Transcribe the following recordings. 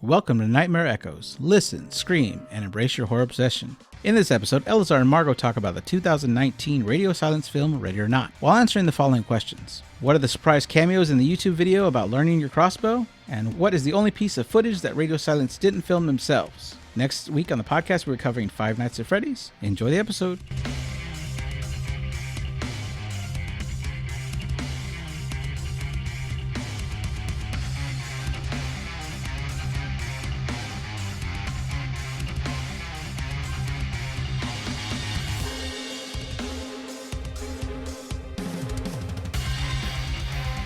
Welcome to Nightmare Echoes. Listen, scream, and embrace your horror obsession. In this episode, Eleazar and Margo talk about the 2019 radio silence film Ready or Not, while answering the following questions. What are the surprise cameos in the YouTube video about learning your crossbow? And what is the only piece of footage that radio silence didn't film themselves? Next week on the podcast, we're covering Five Nights at Freddy's. Enjoy the episode.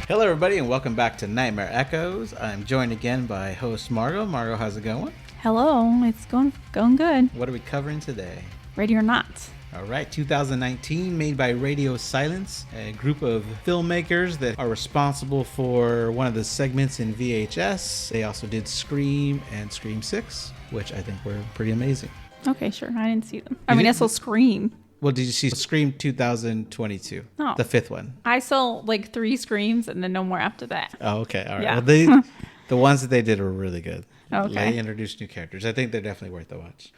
Hello, everybody, and welcome back to Nightmare Echoes. I'm joined again by host Margo. Margo, how's it going? Hello, it's going good. What are we covering today? Ready or Not. All right, 2019, made by Radio Silence, a group of filmmakers that are responsible for one of the segments in VHS. They also did Scream and Scream 6, which I think were pretty amazing. Okay, sure. I didn't see them. I saw Scream. Well, did you see Scream 2022? No. The fifth one. I saw like 3 Screams and then no more after that. Oh, okay. All right. Yeah. Well, the ones that they did were really good. Okay. They introduced new characters. I think they're definitely worth the watch.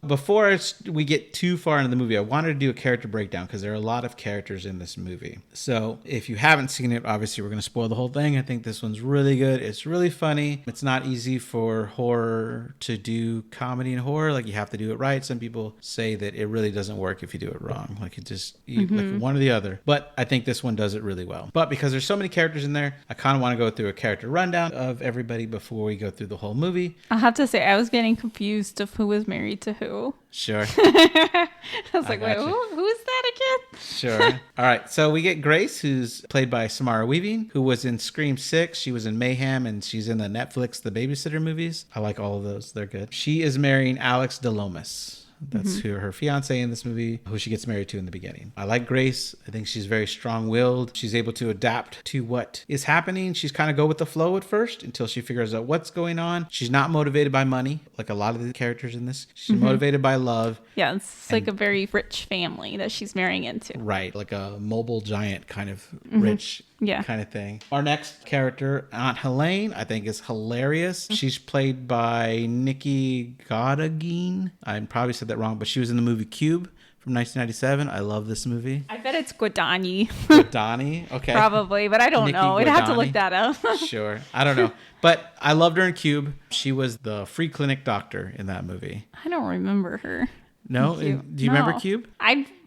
Before we get too far into the movie, I wanted to do a character breakdown because there are a lot of characters in this movie. So if you haven't seen it, obviously we're going to spoil the whole thing. I think this one's really good. It's really funny. It's not easy for horror to do comedy and horror. Like, you have to do it right. Some people say that it really doesn't work if you do it wrong. Like, it just, like one or the other. But I think this one does it really well. But because there's so many characters in there, I kind of want to go through a character rundown of everybody before we go through the whole movie. I'll have to say, I was getting confused of who was married to who. Sure. I was like, wait, who is that again? Sure. All right. So we get Grace, who's played by Samara Weaving, who was in Scream 6. She was in Mayhem, and she's in the Netflix The Babysitter movies. I like all of those. They're good. She is marrying Alex DeLomas. That's who her fiance in this movie, who she gets married to in the beginning. I like Grace. I think she's very strong-willed. She's able to adapt to what is happening. She's kind of go with the flow at first until she figures out what's going on. She's not motivated by money, like a lot of the characters in this. She's motivated by love. Yeah, it's like a very rich family that she's marrying into. Right, like a mobile giant kind of rich kind of thing. Our next character, Aunt Helene, I think is hilarious. She's played by Nikki Gottageen. I probably said that wrong, but she was in the movie Cube from 1997. I love this movie. I bet it's Guadagni. Guadagni? Okay. Probably, but I don't know. I'd have to look that up. Sure. I don't know. But I loved her in Cube. She was the free clinic doctor in that movie. I don't remember her. No? Do you remember Cube?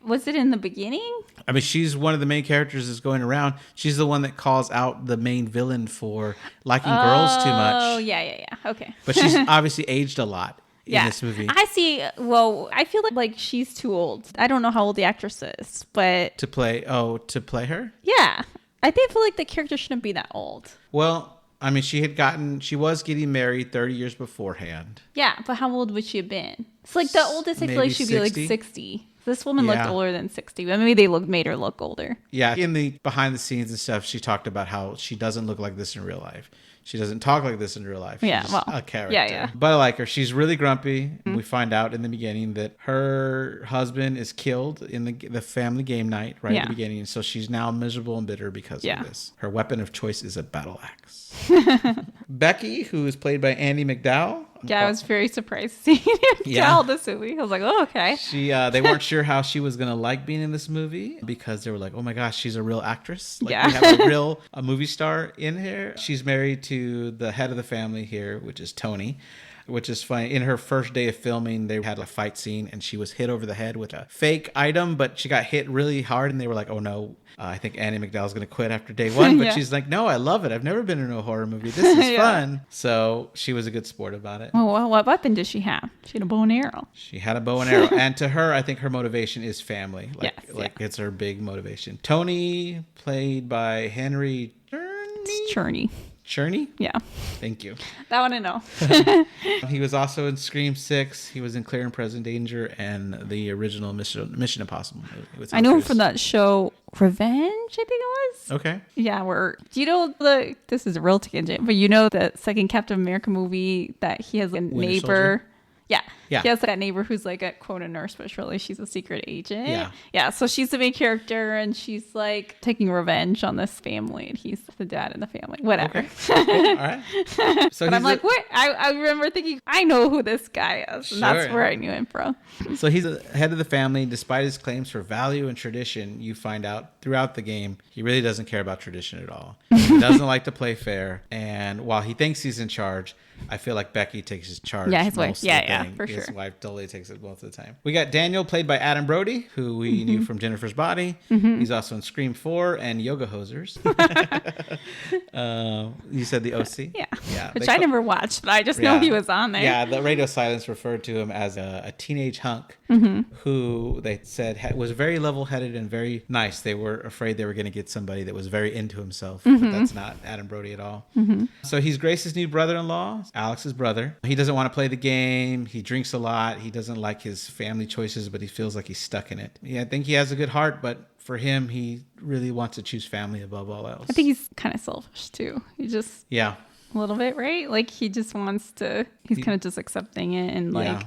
Was it in the beginning? I mean, she's one of the main characters that's going around. She's the one that calls out the main villain for liking girls too much. Oh, yeah. Okay. But she's obviously aged a lot in this movie. I see. Well, I feel like she's too old. I don't know how old the actress is, but... To play her? Yeah. I feel like the character shouldn't be that old. Well, I mean, she was getting married 30 years beforehand. Yeah, but how old would she have been? It's like the oldest I feel like she'd be like 60. This woman looked older than 60, but maybe they made her look older. Yeah, in the behind the scenes and stuff, she talked about how she doesn't look like this in real life. She doesn't talk like this in real life. She's a character. Yeah. But I like her. She's really grumpy. We find out in the beginning that her husband is killed in the family game night at the beginning. So she's now miserable and bitter because of this. Her weapon of choice is a battle axe. Becky, who is played by Andie MacDowell. Yeah, I was very surprised seeing him tell this movie. I was like, oh, okay. They weren't sure how she was going to like being in this movie because they were like, oh my gosh, she's a real actress. Like, we have a movie star in here. She's married to the head of the family here, which is Tony. Which is funny. In her first day of filming, they had a fight scene and she was hit over the head with a fake item, but she got hit really hard and they were like, oh no, I think Andie MacDowell's going to quit after day one. But she's like, no, I love it. I've never been in a horror movie. This is fun. So she was a good sport about it. Oh, well, what weapon does she have? She had a bow and arrow. She had a bow and arrow. And to her, I think her motivation is family. It's her big motivation. Tony, played by Henry Czerny. Czerny? Yeah. Thank you. That one I know. He was also in Scream 6. He was in Clear and Present Danger and the original Mission Impossible movie. I know him from that show Revenge, I think it was. Okay. Yeah, do you know this is a real tangent, but you know the second Captain America movie that he has a neighbor? Soldier? Yeah. Yeah. He has that neighbor who's like a quote a nurse, but really she's a secret agent. Yeah. Yeah. So she's the main character, and she's like taking revenge on this family, and he's the dad in the family. Whatever. Okay. All right. So but I'm like, what? I remember thinking, I know who this guy is, and that's Sure. where I knew him from. So he's the head of the family. Despite his claims for value and tradition, you find out throughout the game, he really doesn't care about tradition at all. He doesn't like to play fair. And while he thinks he's in charge, I feel like Becky takes his charge. Yeah, his wife. most of Yeah, the yeah, thing. for His sure. wife totally takes it most of the time. We got Daniel, played by Adam Brody, who we knew from Jennifer's Body. He's also in Scream 4 and Yoga Hosers. You said the OC? Yeah. Which I never watched, but I just know he was on there. Yeah, the Radio Silence referred to him as a teenage hunk who they said was very level-headed and very nice. They were afraid they were going to get somebody that was very into himself, but that's not Adam Brody at all. So he's Grace's new brother-in-law, Alex's brother. He doesn't want to play the game. He drinks a lot. He doesn't like his family choices, but he feels like he's stuck in it. Yeah, I think he has a good heart, but for him, he really wants to choose family above all else. I think he's kind of selfish too. He just a little bit, right? Like he just wants to. He's kind of just accepting it and like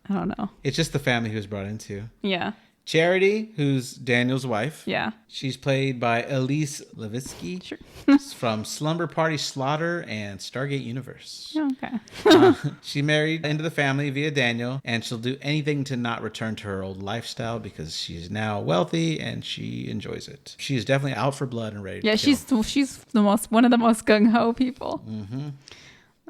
I don't know. It's just the family he was brought into. Yeah. Charity, who's Daniel's wife. Yeah. She's played by Elise Levitsky. Sure. From Slumber Party Slaughter and Stargate Universe. Okay. She married into the family via Daniel, and she'll do anything to not return to her old lifestyle because she's now wealthy and she enjoys it. She is definitely out for blood and ready to kill. she's one of the most gung-ho people.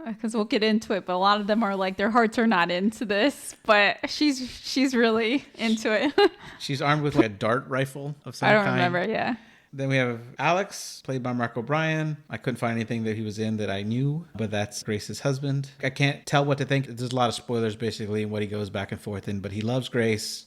Because we'll get into it, but a lot of them are like their hearts are not into this, but she's really into it. She's armed with like a dart rifle of some kind. I don't remember. Yeah. Then we have Alex, played by Mark O'Brien. I couldn't find anything that he was in that I knew, but that's Grace's husband. I can't tell what to think. There's a lot of spoilers basically in what he goes back and forth in, but he loves Grace.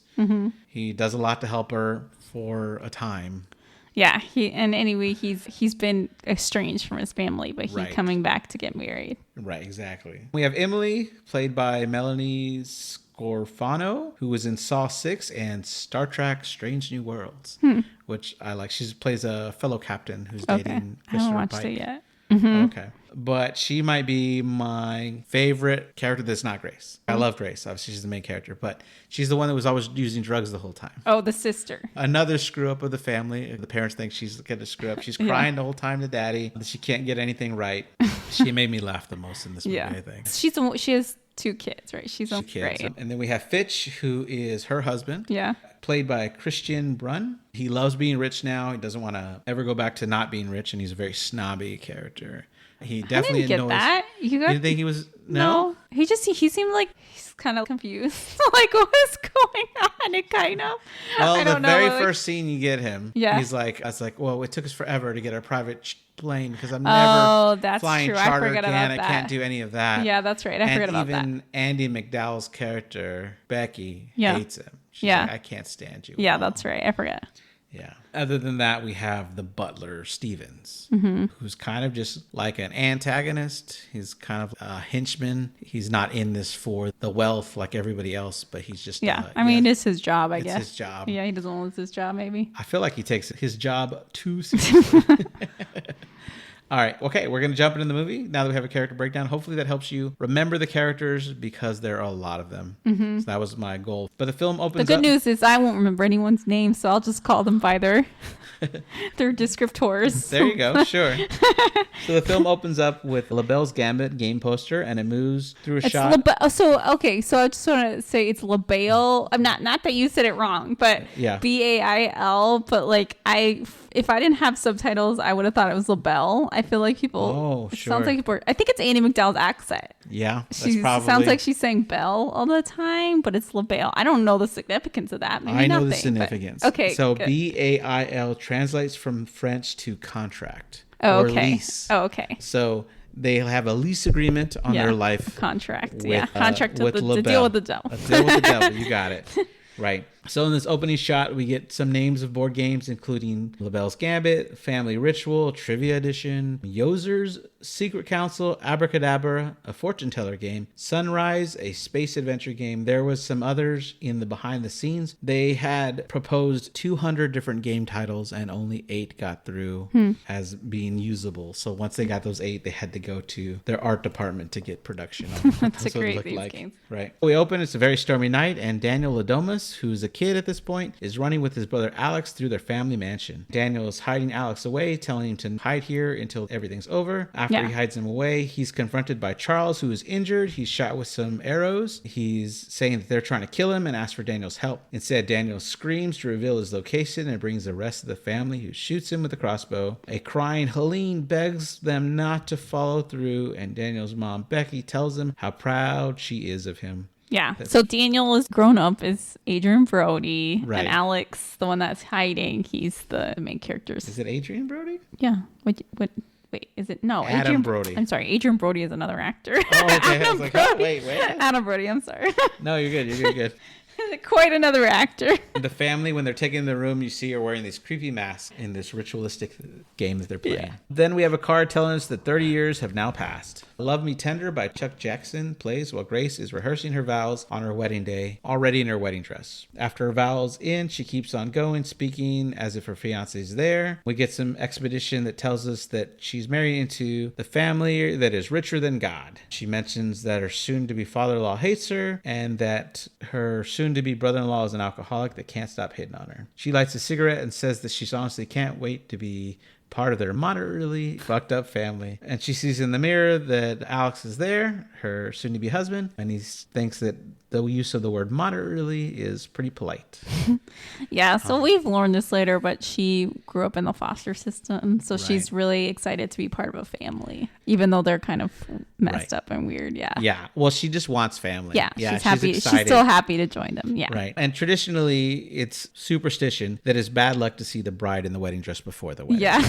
He does a lot to help her for a time. Yeah, he's been estranged from his family, but he's coming back to get married. Right, exactly. We have Emily, played by Melanie Scorfano, who was in Saw 6 and Star Trek Strange New Worlds, which I like. She plays a fellow captain who's dating Christopher I haven't watched Pike. it yet. Okay. But she might be my favorite character that's not Grace. I love Grace. Obviously, she's the main character, but she's the one that was always using drugs the whole time. Oh, the sister. Another screw up of the family. The parents think she's going to screw up. She's crying the whole time to daddy. She can't get anything right. She made me laugh the most in this movie, I think. She has 2 kids, right? She's kids. right. And then we have Fitch, who is her husband. Yeah. Played by Christian Brun. He loves being rich now. He doesn't want to ever go back to not being rich, and he's a very snobby character. He definitely I didn't get that. You didn't think he was? No. He seemed like he's kind of confused. Like, what is going on? It kind of. Well, the very first scene you get him, yeah. He's like, I was like, well, it took us forever to get our private plane because I'm never flying charter again. I can't do any of that. Yeah, that's right. I forgot about that. And even Andy McDowell's character, Becky, hates him. She's like, I can't stand you. Yeah, that's right. I forgot. Yeah. Other than that, we have the butler, Stevens, who's kind of just like an antagonist. He's kind of a henchman. He's not in this for the wealth like everybody else, but he's just... I mean, it's his job, I guess. It's his job. Yeah, he doesn't lose his job, maybe. I feel like he takes his job too seriously. All right. Okay. We're going to jump into the movie now that we have a character breakdown. Hopefully that helps you remember the characters because there are a lot of them. So that was my goal. But the film opens up. The good news is I won't remember anyone's name, so I'll just call them by their descriptors. There you go. Sure. So the film opens up with LaBelle's Gambit game poster, and it moves through a shot. So I just want to say it's LaBelle. I'm not that you said it wrong, but BAIL. But like if I didn't have subtitles, I would have thought it was LaBelle. I feel like people. Oh, sure. Sounds like people. I think it's Andy McDowell's accent. Yeah, she sounds like she's saying Belle all the time, but it's LaBelle. I don't know the significance of that. Maybe I know nothing, the significance. Okay. So good. BAIL translates from French to contract or lease. Oh, okay. So they have a lease agreement on their life contract. With, contract to deal with the devil. A deal with the devil. You got it. Right. So in this opening shot, we get some names of board games, including LaBelle's Gambit, Family Ritual, Trivia Edition, Yozer's Secret Council, Abracadabra, a fortune teller game, Sunrise, a space adventure game. There was some others in the behind the scenes. They had proposed 200 different game titles and only 8 got through as being usable. So once they got those 8, they had to go to their art department to get production on. That's a great these games. Right. We open, it's a very stormy night, and Daniel Ladomas, who's a kid at this point, is running with his brother Alex through their family mansion. Daniel is hiding Alex away, telling him to hide here until everything's over. After he hides him away, he's confronted by Charles, who is injured. He's shot with some arrows. He's saying that they're trying to kill him and asks for Daniel's help. Instead, Daniel screams to reveal his location and brings the rest of the family, who shoots him with a crossbow. A crying Helene begs them not to follow through, and Daniel's mom, Becky, tells him how proud she is of him. Yeah. So Daniel is grown up as Adrian Brody, and Alex, the one that's hiding, he's the main characters. Is it Adrian Brody? Yeah. What? Wait, is it? No, Adam Brody. I'm sorry. Adrian Brody is another actor. Oh, okay. I was like, oh, wait. Adam Brody, I'm sorry. No, you're good. You're good. Quite another actor. The family, when they're taken in the room, you see are wearing these creepy masks in this ritualistic game that they're playing. Yeah. Then we have a card telling us that 30 years have now passed. Love Me Tender by Chuck Jackson plays while Grace is rehearsing her vows on her wedding day, already in her wedding dress. After her vows in, she keeps on going, speaking as if her fiancé is there. We get some expedition that tells us that she's married into the family that is richer than God. She mentions that her soon-to-be father-in-law hates her, and that her soon-to-be brother-in-law is an alcoholic that can't stop hitting on her. She lights a cigarette and says that she honestly can't wait to be part of their moderately fucked up family. And she sees in the mirror that Alex is there, her soon-to-be husband, and he thinks that the use of the word moderately is pretty polite. Yeah, so we've learned this later, but she grew up in the foster system, so she's really excited to be part of a family, even though they're kind of messed up and weird. Yeah, well, she just wants family. Yeah, she's happy. She's still happy to join them. Yeah, right. And traditionally, it's superstition that it's bad luck to see the bride in the wedding dress before the wedding. Yeah.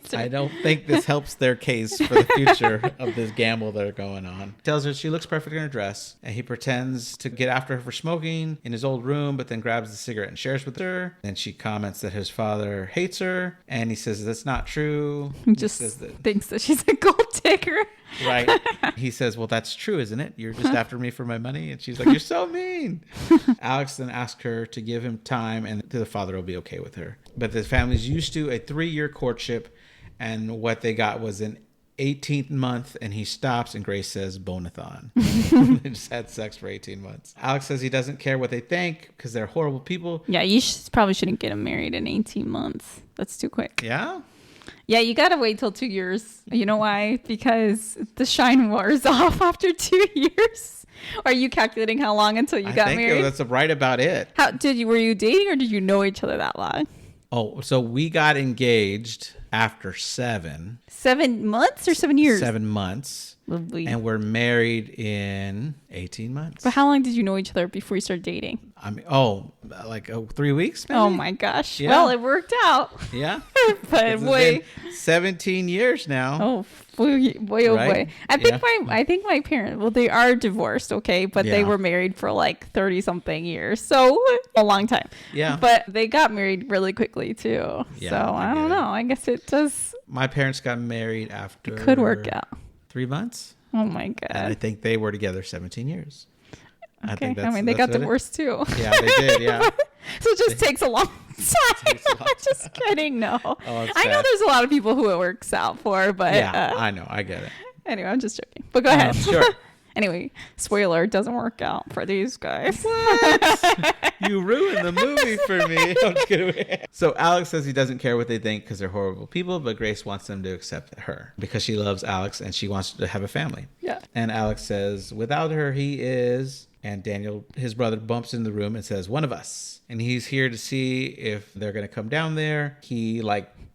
So I don't think this helps their case for the future of this gamble they're going on. Tells her she looks perfect in her dress, and he pretends to get after her for smoking in his old room, but then grabs the cigarette and shares with her. And she comments that his father hates her, and he says that's not true. He just thinks that she's a gold digger. Right. He says, well, that's true, isn't it? You're just after me for my money. And she's like, you're so mean. Alex then asks her to give him time, and the father will be okay with her. But the family's used to a 3-year courtship, and what they got was an 18th month, and he stops, and Grace says bonathon. They just had sex for 18 months. Alex says he doesn't care what they think because they're horrible people. Yeah, you probably shouldn't get him married in 18 months. That's too quick. Yeah? Yeah, you gotta wait till 2 years. You know why? Because the shine wears off after 2 years. Are you calculating how long until you got married? I think that's right about it. Were you dating, or did you know each other that long? Oh, so we got engaged after 7. 7 months or 7 years? 7 months. Lovely. And we're married in 18 months. But how long did you know each other before you started dating? I mean, like 3 weeks, maybe? Oh my gosh. Yeah. Well, it worked out. Yeah. But boy, 17 years now. Oh boy, boy. I think my parents, well, they are divorced, okay, but they were married for like 30 something years. So a long time. Yeah. But they got married really quickly too. Yeah, so I don't know. I guess it does. My parents got married after. It could work out. 3 months. Oh my God. And I think they were together 17 years. Okay. I mean, they got divorced too. Yeah, they did. Yeah. So it just takes a long time. Just kidding. No. I know there's a lot of people who it works out for, but. Yeah, I know. I get it. Anyway, I'm just joking. But go ahead. Sure. Anyway, spoiler, it doesn't work out for these guys. What? You ruined the movie for me. I'm just kidding. So Alex says he doesn't care what they think because they're horrible people, but Grace wants them to accept her because she loves Alex and she wants to have a family. Yeah. And Alex says, without her, he is... And Daniel, his brother, bumps in the room and says, one of us. And he's here to see if they're going to come down there. He,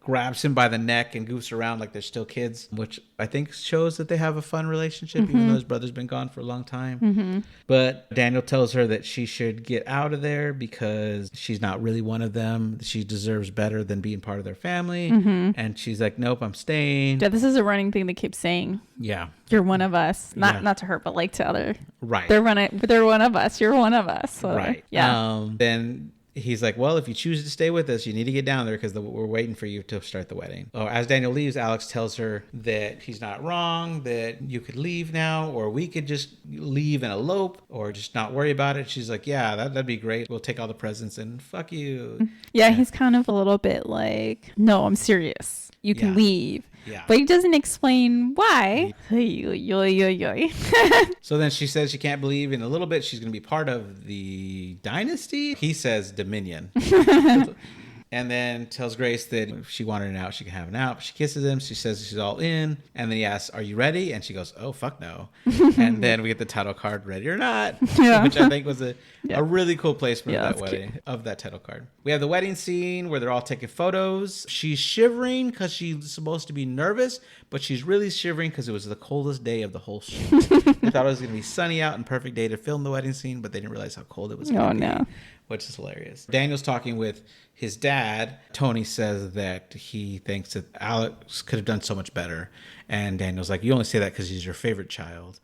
grabs him by the neck and goofs around like they're still kids, which I think shows that they have a fun relationship, even though his brother's been gone for a long time. But Daniel tells her that she should get out of there because she's not really one of them. She deserves better than being part of their family. And she's like, nope, I'm staying. Yeah, this is a running thing they keep saying. Yeah. You're one of us. Not to her, but like to other. Right. They're one of us. You're one of us. Whatever. Right. Yeah. Then he's like, well, if you choose to stay with us, you need to get down there because we're waiting for you to start the wedding. Oh, as Daniel leaves, Alex tells her that he's not wrong, that you could leave now, or we could just leave and elope, or just not worry about it. She's like, yeah, that'd be great. We'll take all the presents and fuck you. Yeah, he's kind of a little bit like, no, I'm serious. You can leave. Yeah. But he doesn't explain why. So then she says she can't believe in a little bit she's going to be part of the dynasty. He says Dominion. And then tells Grace that if she wanted an out, she can have an out. She kisses him. She says she's all in. And then he asks, are you ready? And she goes, oh, fuck no. And then we get the title card, Ready or Not, which I think was a really cool placement of that wedding, of that title card. We have the wedding scene where they're all taking photos. She's shivering because she's supposed to be nervous, but she's really shivering because it was the coldest day of the whole shoot. They thought it was going to be sunny out and perfect day to film the wedding scene, but they didn't realize how cold it was going to be. Which is hilarious. Daniel's talking with his dad. Tony says that he thinks that Alex could have done so much better. And Daniel's like, you only say that because he's your favorite child.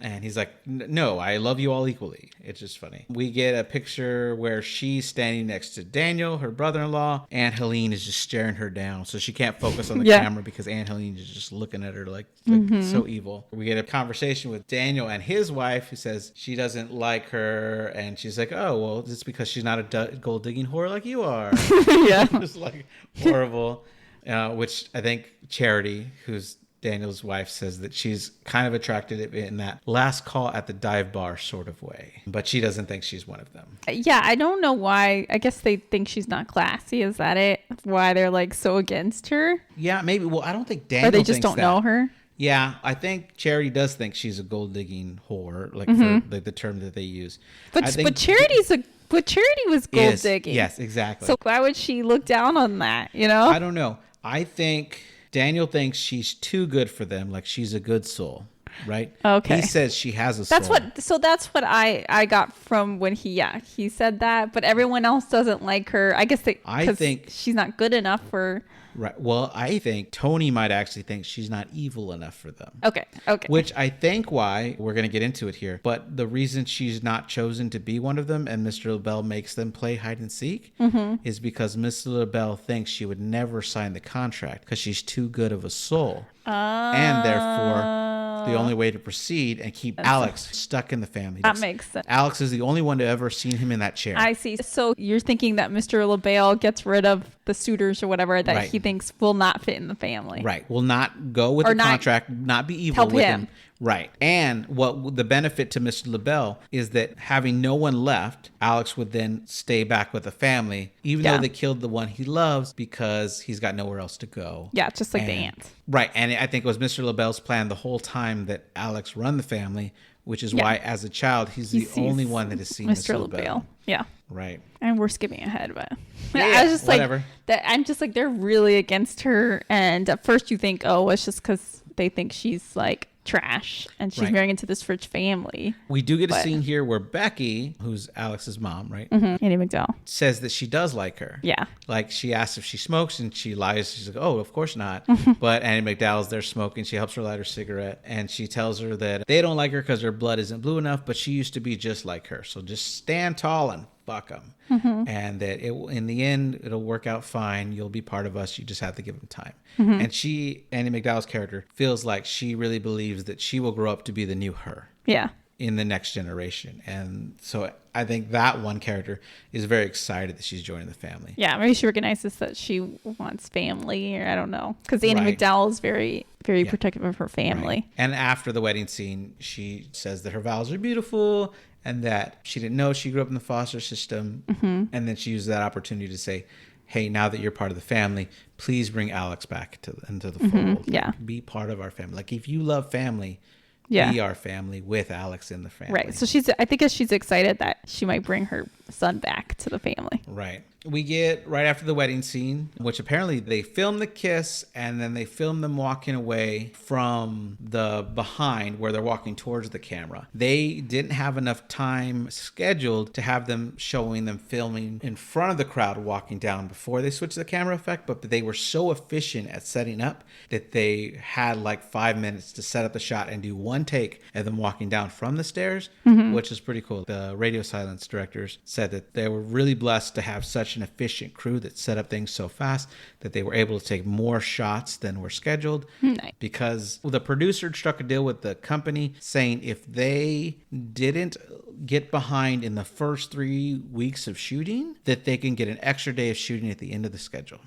And he's like, no, I love you all equally. It's just funny. We get a picture where she's standing next to Daniel, her brother-in-law. Aunt Helene is just staring her down. So she can't focus on the camera because Aunt Helene is just looking at her like so evil. We get a conversation with Daniel and his wife who says she doesn't like her. And she's like, oh, well, it's because she's not a gold-digging whore like you are. Just like horrible. Which I think Charity, who's Daniel's wife, says that she's kind of attracted in that last call at the dive bar sort of way, but she doesn't think she's one of them. Yeah, I don't know why. I guess they think she's not classy. Is that it? Why they're like so against her? Yeah, maybe. Well, I don't think Daniel. Or they just don't know her. Yeah, I think Charity does think she's a gold digging whore, like for like the term that they use. But Charity was gold digging. Yes, exactly. So why would she look down on that? You know? I don't know. I think Daniel thinks she's too good for them, like she's a good soul, right? Okay. He says she has a soul. That's what I got from when he said that, but everyone else doesn't like her. I guess I think she's not good enough for. Right. Well, I think Tony might actually think she's not evil enough for them. Okay. Which I think why we're going to get into it here. But the reason she's not chosen to be one of them and Mr. LaBelle makes them play hide and seek is because Mr. LaBelle thinks she would never sign the contract because she's too good of a soul. And therefore, the only way to proceed and keep Alex stuck in the family. That makes sense. Alex is the only one to ever seen him in that chair. I see. So you're thinking that Mr. LaBelle gets rid of the suitors or whatever that he thinks will not fit in the family. Right. Will not go with the contract, not be evil with him. Right. And what the benefit to Mr. LaBelle is that having no one left, Alex would then stay back with the family, even though they killed the one he loves because he's got nowhere else to go. Yeah, just like the aunt. Right. And I think it was Mr. LaBelle's plan the whole time that Alex run the family, which is why as a child, he's the only one that has seen Mr. LaBelle. Yeah. Right. And we're skipping ahead, but I was just whatever. I'm just like, they're really against her. And at first you think, oh, it's just because they think she's like trash and she's marrying into this rich family. We do get a scene here where Becky, who's Alex's mom, right? Annie McDowell, says that she does like her. Yeah. Like she asks if she smokes and she lies. She's like, oh, of course not. But Annie McDowell's there smoking. She helps her light her cigarette and she tells her that they don't like her because her blood isn't blue enough, but she used to be just like her. So just stand tall and fuck them. And that in the end, it'll work out fine. You'll be part of us. You just have to give them time. And Annie McDowell's character, feels like she really believes that she will grow up to be the new her. Yeah. In the next generation. And so I think that one character is very excited that she's joining the family. Yeah, maybe she recognizes that she wants family, or I don't know. Because Annie McDowell is very, very protective of her family. Right. And after the wedding scene, she says that her vows are beautiful and that she didn't know she grew up in the foster system. And then she used that opportunity to say, hey, now that you're part of the family, please bring Alex back into the fold. Yeah. Like, be part of our family. Like, if you love family, be our family with Alex in the family. Right. So I think she's excited that she might bring her son back to the family. Right. We get right after the wedding scene, which apparently they filmed the kiss and then they filmed them walking away from the behind where they're walking towards the camera. They didn't have enough time scheduled to have them showing them filming in front of the crowd walking down before they switched to the camera effect, but they were so efficient at setting up that they had like 5 minutes to set up the shot and do one take of them walking down from the stairs, which is pretty cool. The radio silence directors said that they were really blessed to have such an efficient crew that set up things so fast that they were able to take more shots than were scheduled. Nice. Because the producer struck a deal with the company saying if they didn't get behind in the first 3 weeks of shooting, that they can get an extra day of shooting at the end of the schedule.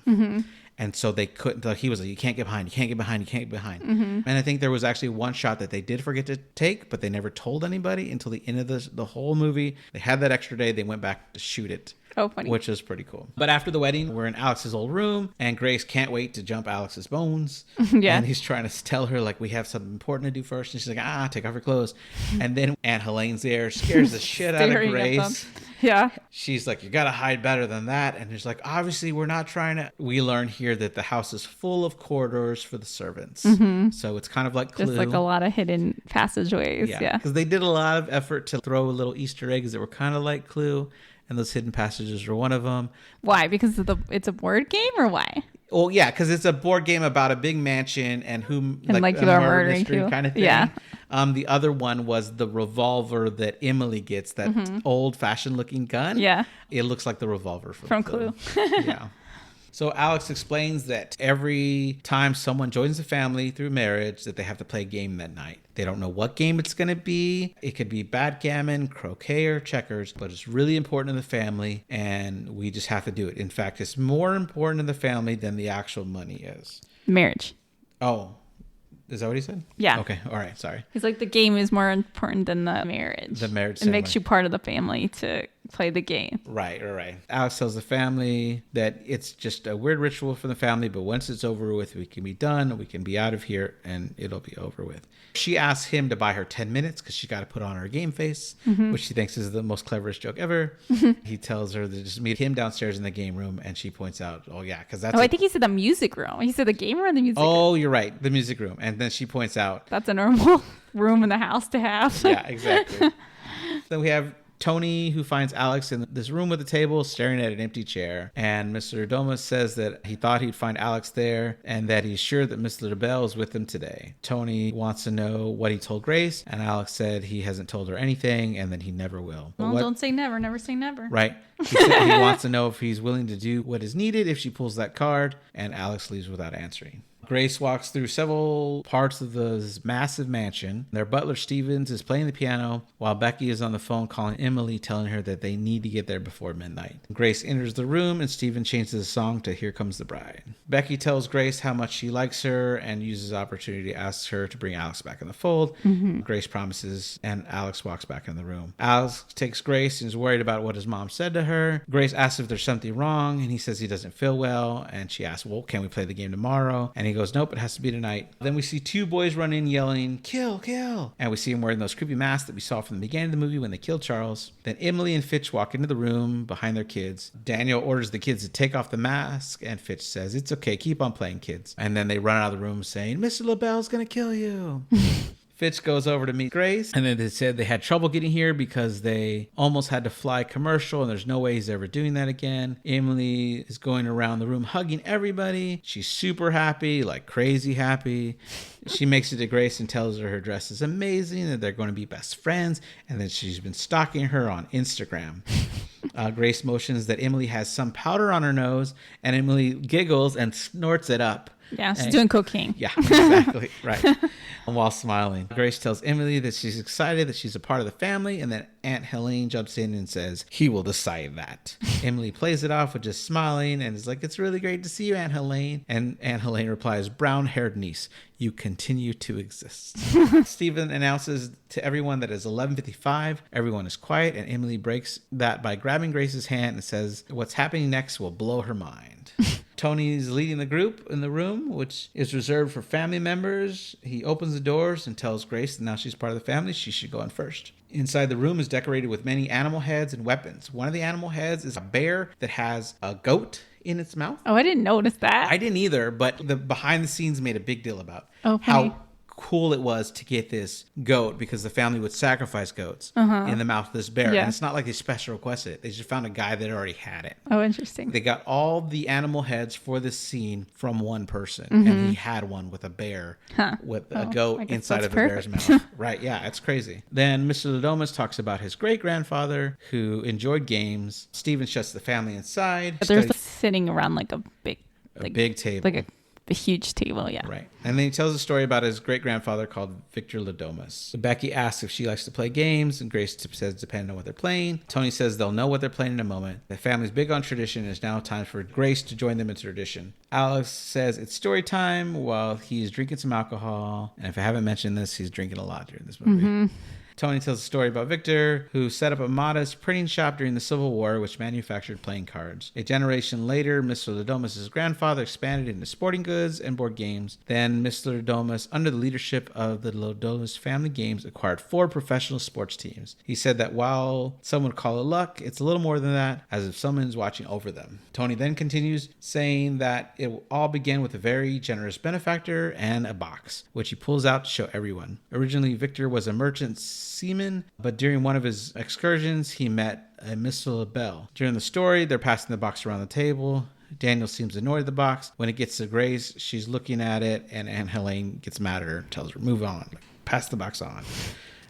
And so they couldn't, like he was like, you can't get behind, you can't get behind, you can't get behind. And I think there was actually one shot that they did forget to take, but they never told anybody until the end of the whole movie. They had that extra day, they went back to shoot it. Oh, funny. Which is pretty cool. But after the wedding, we're in Alex's old room, and Grace can't wait to jump Alex's bones. Yeah. And he's trying to tell her, like, we have something important to do first. And she's like, take off your clothes. And then Aunt Helene's there, scares the shit out of Grace. Yeah. She's like, you got to hide better than that. And he's like, obviously, we're not trying to. We learn here that the house is full of corridors for the servants. So it's kind of like Clue. Just like a lot of hidden passageways. Yeah. Because they did a lot of effort to throw little Easter eggs that were kind of like Clue. And those hidden passages were one of them. Why? Because it's a board game, or why? Well, yeah, because it's a board game about a big mansion and who like you are murdering mystery kind of thing. Yeah. The other one was the revolver that Emily gets, that old-fashioned looking gun. Yeah. It looks like the revolver from Clue. Yeah. So Alex explains that every time someone joins the family through marriage, that they have to play a game that night. They don't know what game it's going to be. It could be backgammon, croquet, or checkers, but it's really important in the family, and we just have to do it. In fact, it's more important in the family than the actual money is. Marriage. Oh, is that what he said? Yeah. Okay. All right. Sorry. He's like, the game is more important than the marriage. The marriage. It makes you part of the family to play the game. Right. Alex tells the family that it's just a weird ritual for the family, but once it's over with, we can be done, we can be out of here, and it'll be over with. She asks him to buy her 10 minutes because she got to put on her game face, which she thinks is the most cleverest joke ever. He tells her to just meet him downstairs in the game room, and she points out, oh, yeah, because that's... I think he said the music room. He said the game room or the music room? Oh, you're right, the music room. And then she points out... That's a normal room in the house to have. Yeah, exactly. Then we have Tony, who finds Alex in this room with a table staring at an empty chair. And Mr. Domas says that he thought he'd find Alex there and that he's sure that Mr. LaBelle is with him today. Tony wants to know what he told Grace, and Alex said he hasn't told her anything and that he never will. Well, don't say never. Never say never. Right. He said he wants to know if he's willing to do what is needed if she pulls that card, and Alex leaves without answering. Grace walks through several parts of this massive mansion. Their butler, Stevens, is playing the piano while Becky is on the phone calling Emily, telling her that they need to get there before midnight. Grace enters the room and Stevens changes the song to Here Comes the Bride. Becky tells Grace how much she likes her and uses the opportunity to ask her to bring Alex back in the fold. Grace promises and Alex walks back in the room. Alex takes Grace and is worried about what his mom said to her. Grace asks if there's something wrong and he says he doesn't feel well, and she asks, well, can we play the game tomorrow? And he goes, nope, it has to be tonight. Then we see two boys run in yelling, kill, kill. And we see him wearing those creepy masks that we saw from the beginning of the movie when they killed Charles. Then Emily and Fitch walk into the room behind their kids. Daniel orders the kids to take off the mask, and Fitch says, it's okay, keep on playing, kids. And then they run out of the room saying, Mr. LaBelle's gonna kill you. Fitch goes over to meet Grace, and then they said they had trouble getting here because they almost had to fly commercial, and there's no way he's ever doing that again. Emily is going around the room hugging everybody. She's super happy, like crazy happy. She makes it to Grace and tells her dress is amazing, that they're going to be best friends, and that she's been stalking her on Instagram. Grace motions that Emily has some powder on her nose, and Emily giggles and snorts it up. Yeah, she's doing cocaine. Yeah, exactly. Right. While smiling. Grace tells Emily that she's excited that she's a part of the family, and then Aunt Helene jumps in and says, he will decide that. Emily plays it off with just smiling and is like, it's really great to see you, Aunt Helene. And Aunt Helene replies, brown-haired niece, you continue to exist. Stephen announces to everyone that it's 11:55. Everyone is quiet, and Emily breaks that by grabbing Grace's hand and says, what's happening next will blow her mind. Tony's leading the group in the room, which is reserved for family members. He opens the doors and tells Grace that now she's part of the family, she should go in first. Inside the room is decorated with many animal heads and weapons. One of the animal heads is a bear that has a goat in its mouth. Oh, I didn't notice that. I didn't either, but the behind the scenes made a big deal about Okay. how cool it was to get this goat, because the family would sacrifice goats in the mouth of this bear. Yeah. And it's not like they special requested it. They just found a guy that already had it. Oh, interesting. They got all the animal heads for this scene from one person. And he had one with a bear with a goat inside of the bear's mouth. Right. Yeah, it's crazy. Then Mr. Ladomas talks about his great-grandfather who enjoyed games. Steven shuts the family inside. They're sitting around like a big table. Like a huge table, yeah. Right. And then he tells a story about his great-grandfather called Victor Ladomas. Becky asks if she likes to play games, and Grace says depending on what they're playing. Tony says they'll know what they're playing in a moment. The family's big on tradition, and it's now time for Grace to join them in tradition. Alex says it's story time while he's drinking some alcohol. And if I haven't mentioned this, he's drinking a lot during this movie. Tony tells a story about Victor, who set up a modest printing shop during the Civil War, which manufactured playing cards. A generation later, Mr. Ladomas' grandfather expanded into sporting goods and board games. Then Mr. Ladomas, under the leadership of the Ladomas Family Games, acquired 4 professional sports teams. He said that while some would call it luck, it's a little more than that, as if someone's watching over them. Tony then continues, saying that it will all begin with a very generous benefactor and a box, which he pulls out to show everyone. Originally, Victor was a merchant seaman, but during one of his excursions, he met a Miss LaBelle. During the story, they're passing the box around the table. Daniel seems annoyed at the box. When it gets to Grace, she's looking at it, and Aunt Helene gets mad at her, tells her, move on, pass the box on.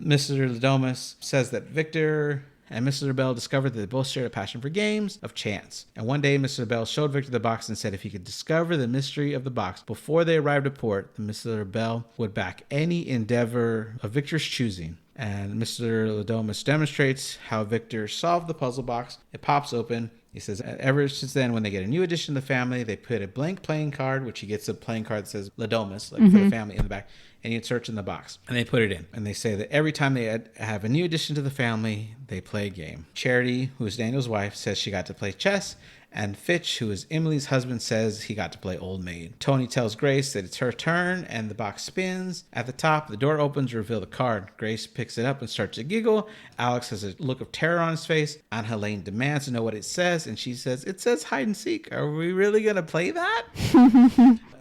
Mr. Ladomas says that Victor and Mrs. LaBelle discovered that they both shared a passion for games of chance. And one day, Mrs. LaBelle showed Victor the box and said if he could discover the mystery of the box before they arrived at port, then Mrs. LaBelle would back any endeavor of Victor's choosing. And Mr. Ladomas demonstrates how Victor solved the puzzle box. It pops open. He says, ever since then, when they get a new addition to the family, they put a blank playing card, which he gets a playing card that says Ladomas, like for the family in the back, and he inserts in the box. And they put it in. And they say that every time they have a new addition to the family, they play a game. Charity, who is Daniel's wife, says she got to play chess. And Fitch, who is Emily's husband, says he got to play Old Maid. Tony tells Grace that it's her turn, and the box spins. At the top, the door opens to reveal the card. Grace picks it up and starts to giggle. Alex has a look of terror on his face. Aunt Helene demands to know what it says, and she says, it says hide and seek. Are we really going to play that?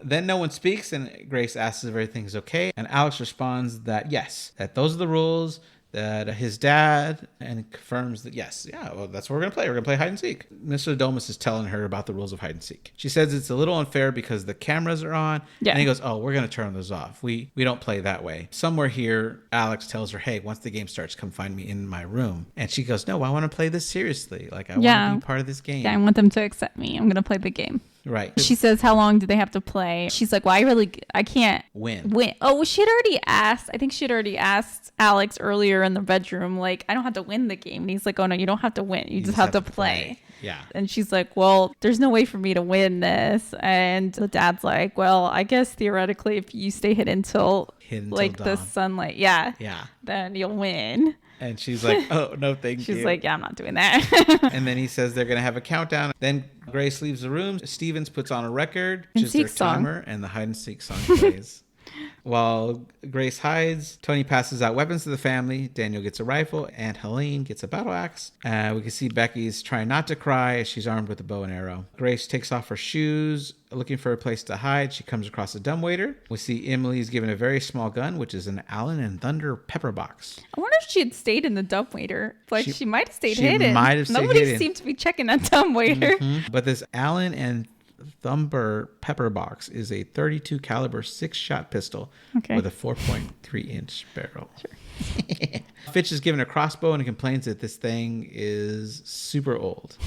Then no one speaks, and Grace asks if everything's okay. And Alex responds that yes, that those are the rules. That his dad, and confirms that yes, well, that's what we're going to play. We're going to play hide and seek. Mr. Domus is telling her about the rules of hide and seek. She says it's a little unfair because the cameras are on. Yeah. And he goes, oh, we're going to turn those off. We don't play that way. Somewhere here, Alex tells her, hey, once the game starts, come find me in my room. And she goes, no, I want to play this seriously. Like, I want to be part of this game. Yeah, I want them to accept me. I'm going to play the game. Right. She says, how long do they have to play? She's like, well, I can't win. Oh, she had already asked. I think she had already asked Alex earlier in the bedroom, like, I don't have to win the game. And he's like, oh, no, you don't have to win. You just have to play. Yeah. And she's like, well, there's no way for me to win this. And the dad's like, well, I guess theoretically, if you stay hidden till like dawn. The sunlight, then you'll win. And she's like, oh, no, thank you. She's like, yeah, I'm not doing that. And then he says they're going to have a countdown. Then Grace leaves the room. Stevens puts on a record, which is their timer, and the hide and seek song plays. While Grace hides, Tony passes out weapons to the family. Daniel gets a rifle, and Helene gets a battle axe. We can see Becky's trying not to cry as she's armed with a bow and arrow. Grace takes off her shoes, looking for a place to hide. She comes across a dumbwaiter. We see Emily's given a very small gun, which is an Allen and Thunder pepper box. I wonder if she had stayed in the dumbwaiter. Like, she might have stayed hidden. Nobody hidden. Seemed to be checking that dumbwaiter. Mm-hmm. But this Allen and Thunder pepper box is a .32 caliber 6-shot pistol with a 4.3 inch barrel. Sure. Fitch is given a crossbow and complains that this thing is super old.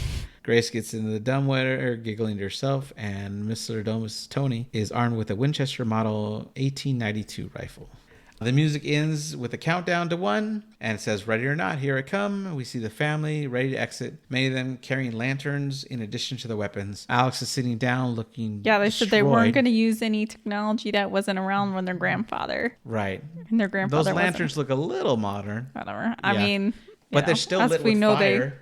Grace gets into the dumbwaiter, giggling to herself, and Mr. Domus Tony is armed with a Winchester model 1892 rifle. The music ends with a countdown to 1, and it says, ready or not, here I come. We see the family ready to exit, many of them carrying lanterns in addition to the weapons. Alex is sitting down looking they said they weren't going to use any technology that wasn't around when their grandfather. Right. And their grandfather Those lanterns look a little modern. Whatever. I mean, but they're still lit with fire.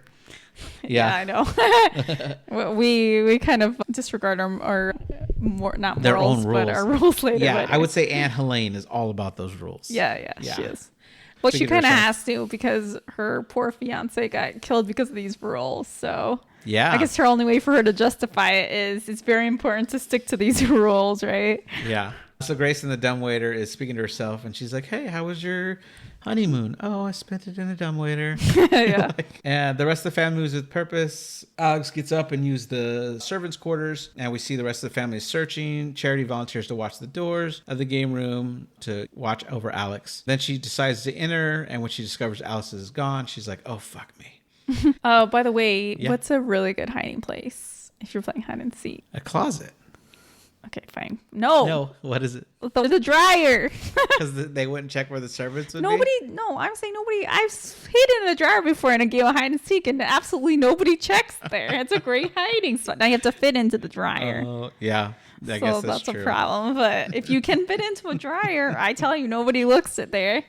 Yeah, I know. we kind of disregard our more not their morals, own rules, but our rules later. Yeah, I would say Aunt Helene is all about those rules. Yeah, she is. Well, she kind of has to because her poor fiance got killed because of these rules. So yeah, I guess her only way for her to justify it is it's very important to stick to these rules, right? Yeah. So Grace in the dumbwaiter is speaking to herself, and she's like, "Hey, how was your honeymoon?" "Oh, I spent it in a dumbwaiter." Yeah. And the rest of the family moves with purpose. Alex gets up and uses the servants' quarters, and we see the rest of the family searching. Charity volunteers to watch the doors of the game room to watch over Alex. Then she decides to enter, and when she discovers Alice is gone, she's like, "Oh, fuck me." Oh, by the way, what's a really good hiding place if you're playing hide and seek? A closet. Okay, fine. No, what is it? The dryer. Because they wouldn't check where the servants would be? No, I'm saying nobody. I've hidden in a dryer before in a game of hide and seek, and absolutely nobody checks there. It's a great hiding spot. Now you have to fit into the dryer. Yeah. I guess that's true. A problem. But if you can fit into a dryer, I tell you, nobody looks at there.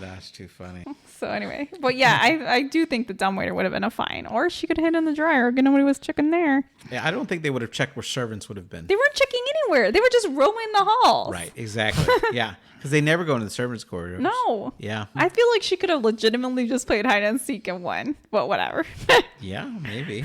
That's too funny. So anyway, but yeah, I do think the dumbwaiter would have been a fine, or she could have hid in the dryer. Nobody was checking there. Yeah, I don't think they would have checked where servants would have been. They weren't checking anywhere. They were just roaming the halls. Right, exactly. Yeah, because they never go into the servants' corridors. No. Yeah. I feel like she could have legitimately just played hide and seek and won, but whatever. Yeah, maybe.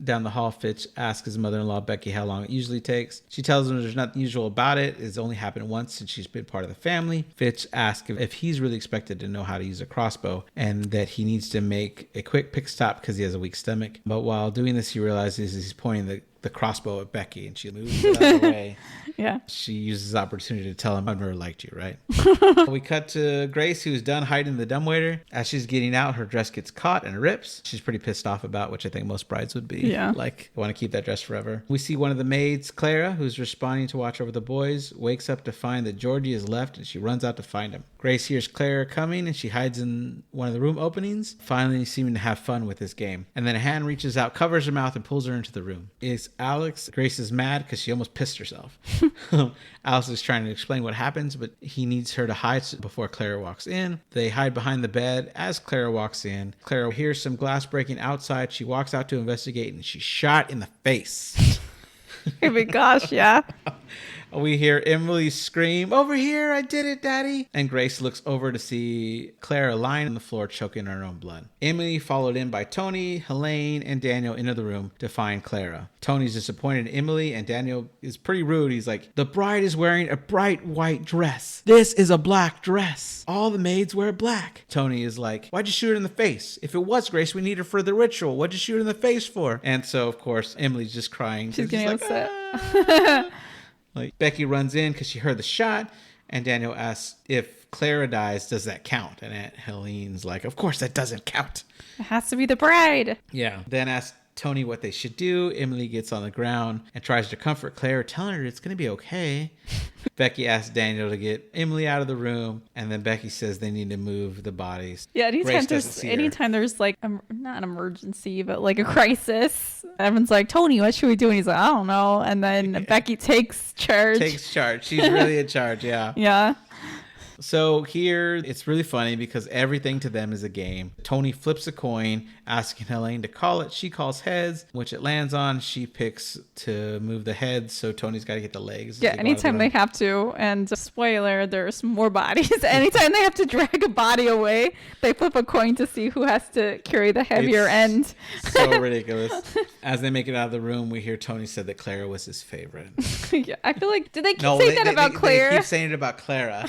Down the hall, Fitch asks his mother-in-law, Becky, how long it usually takes. She tells him there's nothing usual about it. It's only happened once since she's been part of the family. Fitch asks if he's really expected to know how to use a crossbow and that he needs to make a quick pick stop because he has a weak stomach. But while doing this, he realizes he's pointing the crossbow at Becky, and she moves it out of the way. Yeah. She uses the opportunity to tell him, I've never liked you, right? We cut to Grace, who's done hiding the dumbwaiter. As she's getting out, her dress gets caught and rips. She's pretty pissed off about, which I think most brides would be. Yeah. Like, I want to keep that dress forever. We see one of the maids, Clara, who's responding to watch over the boys, wakes up to find that Georgie is left, and she runs out to find him. Grace hears Clara coming, and she hides in one of the room openings, finally seeming to have fun with this game. And then a hand reaches out, covers her mouth, and pulls her into the room. It's Alex. Grace is mad because she almost pissed herself. Alex is trying to explain what happens, but he needs her to hide before Clara walks in. They hide behind the bed as Clara walks in. Clara hears some glass breaking outside. She walks out to investigate, and she's shot in the face. Oh my gosh, yeah. We hear Emily scream, "Over here, I did it, Daddy!" And Grace looks over to see Clara lying on the floor choking on her own blood. Emily, followed in by Tony, Helene, and Daniel, enter the room to find Clara. Tony's disappointed in Emily, and Daniel is pretty rude. He's like, "The bride is wearing a bright white dress. This is a black dress. All the maids wear black." Tony is like, "Why'd you shoot her in the face? If it was Grace, we need her for the ritual. What'd you shoot her in the face for?" And so, of course, Emily's just crying. She's getting upset. Ah. Like, Becky runs in because she heard the shot, and Daniel asks if Clara dies, does that count? And Aunt Helene's like, of course that doesn't count. It has to be the bride. Yeah. Then asks Tony what they should do. Emily gets on the ground and tries to comfort Clara, telling her it's going to be okay. Becky asks Daniel to get Emily out of the room, and then Becky says they need to move the bodies. Yeah, anytime there's like not an emergency, but like a crisis, everyone's like, "Tony, what should we do?" And he's like, "I don't know." And then Becky takes charge. She's really in charge. Yeah. Yeah. So here, it's really funny because everything to them is a game. Tony flips a coin, asking Helene to call it. She calls heads, which it lands on. She picks to move the heads, so Tony's got to get the legs. Yeah, anytime they have to. And spoiler, there's more bodies. Anytime they have to drag a body away, they flip a coin to see who has to carry the heavier end. So ridiculous. As they make it out of the room, we hear Tony said that Clara was his favorite. Yeah, I feel like, did they keep saying that about Claire? They keep saying it about Clara.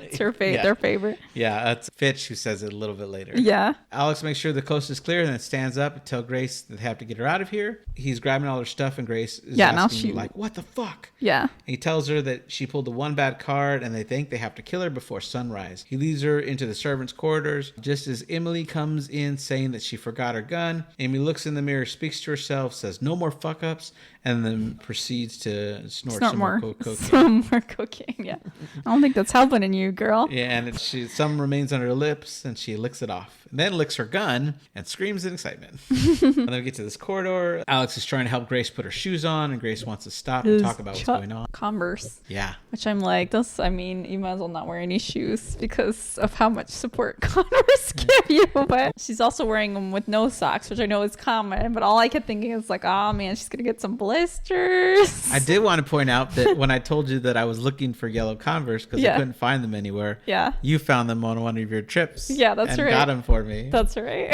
That's their favorite. Yeah, that's Fitch who says it a little bit later. Yeah. Alex makes sure the coast is clear and then stands up and tells Grace that they have to get her out of here. He's grabbing all her stuff, and Grace is asking like, what the fuck? Yeah. He tells her that she pulled the one bad card and they think they have to kill her before sunrise. He leads her into the servants' corridors just as Emily comes in saying that she forgot her gun. Amy looks in the mirror, speaks to herself, says no more fuck ups, and then proceeds to snort some more cocaine. Some more cocaine, yeah. I don't think that's helping in you new girl. Yeah, and some remains on her lips, and she licks it off. And then licks her gun and screams in excitement. And then we get to this corridor. Alex is trying to help Grace put her shoes on, and Grace wants to stop and talk about what's going on. Converse. Yeah. Which I'm like, you might as well not wear any shoes because of how much support Converse give you. But she's also wearing them with no socks, which I know is common. But all I kept thinking is like, oh man, she's going to get some blisters. I did want to point out that when I told you that I was looking for yellow Converse because I couldn't find them anywhere, you found them on one of your trips. Yeah, that's right. And got them for me. That's right.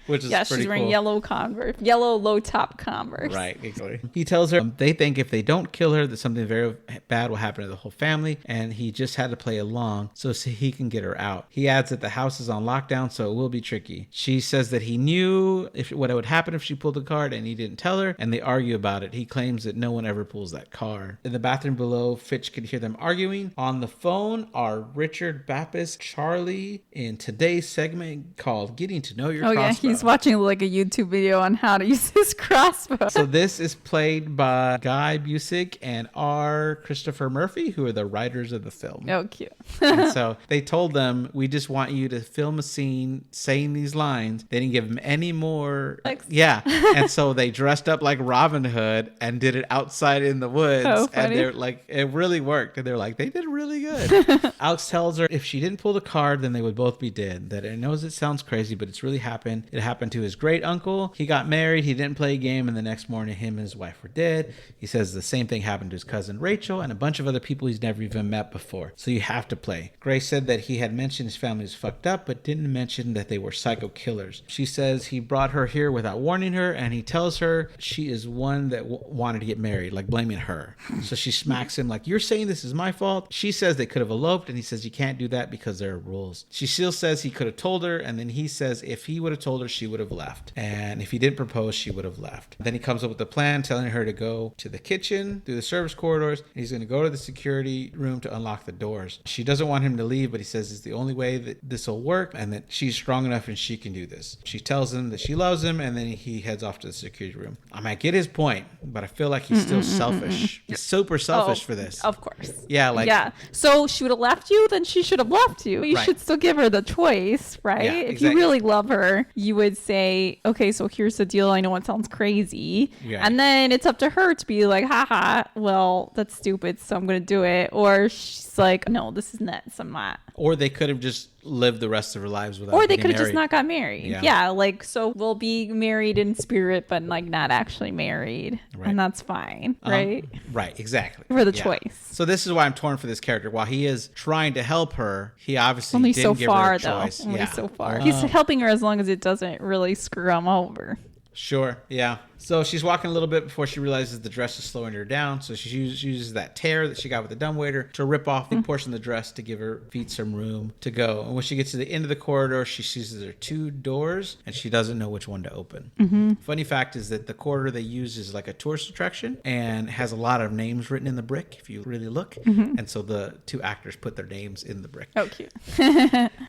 Which is pretty she's wearing cool. Yellow Converse, yellow low top Converse. Right, exactly. He tells her they think if they don't kill her that something very bad will happen to the whole family, and he just had to play along so he can get her out. He adds that the house is on lockdown, so it will be tricky. She says that he knew what would happen if she pulled the card, and he didn't tell her, and they argue about it. He claims that no one ever pulls that card. In the bathroom below, Fitch could hear them arguing. On the phone are Richard, Baptist, Charlie in today's segment called Getting to Know Your Crossbow. Yeah, he's watching like a YouTube video on how to use his crossbow. So this is played by Guy Busick and R. Christopher Murphy, who are the writers of the film. Oh, cute. And so they told them, we just want you to film a scene saying these lines. They didn't give them any more. Yeah. And so they dressed up like Robin Hood and did it outside in the woods. Oh, and funny. they're like, it really worked. And they're like, they did really good. Alex tells her if she didn't pull the card, then they would both be dead. That it knows it sounds crazy, but it's really happened. It happened to his great uncle. He got married. He didn't play a game. And the next morning, him and his wife were dead. He says the same thing happened to his cousin Rachel and a bunch of other people he's never even met before. So you have to play. Grace said that he had mentioned his family was fucked up, but didn't mention that they were psycho killers. She says he brought her here without warning her, and he tells her she is one that wanted to get married, like blaming her. So she smacks him like, you're saying this is my fault? She says they could have eloped, and he says you can't do that because there are rules. She still says he could have told her, and then he says if he would have told her, she would have left. And if he didn't propose, she would have left. Then he comes up with a plan telling her to go to the kitchen through the service corridors, and he's going to go to the security room to unlock the doors. She doesn't want him to leave, but he says it's the only way that this will work and that she's strong enough and she can do this. She tells him that she loves him, and then he heads off to the security room. I might get his point, but I feel like he's still selfish. He's super selfish for this. Of course. Yeah, so she would have left you, then she should have left you. You should still give her the choice, right? Yeah, if you really love her, you would say, okay, so here's the deal. I know it sounds crazy. Yeah. And then it's up to her to be like, haha, well, that's stupid, so I'm going to do it. Or she's like, no, this is nuts, I'm not. Or they could have just lived the rest of their lives without Or they getting could have married. just not got married. Yeah, like, so we'll be married in spirit, but like not actually married. Right. And that's fine, right? Right, exactly. For the choice. So this is why I'm torn for this character. While he is trying to help her, he obviously didn't give her a choice. Only so far. He's helping her as long as it doesn't really screw him over. Sure, yeah. So she's walking a little bit before she realizes the dress is slowing her down. So she uses that tear that she got with the dumbwaiter to rip off the portion of the dress to give her feet some room to go. And when she gets to the end of the corridor, she sees there are two doors and she doesn't know which one to open. Funny fact is that the corridor they use is like a tourist attraction and has a lot of names written in the brick if you really look. And so the two actors put their names in the brick. Oh, cute.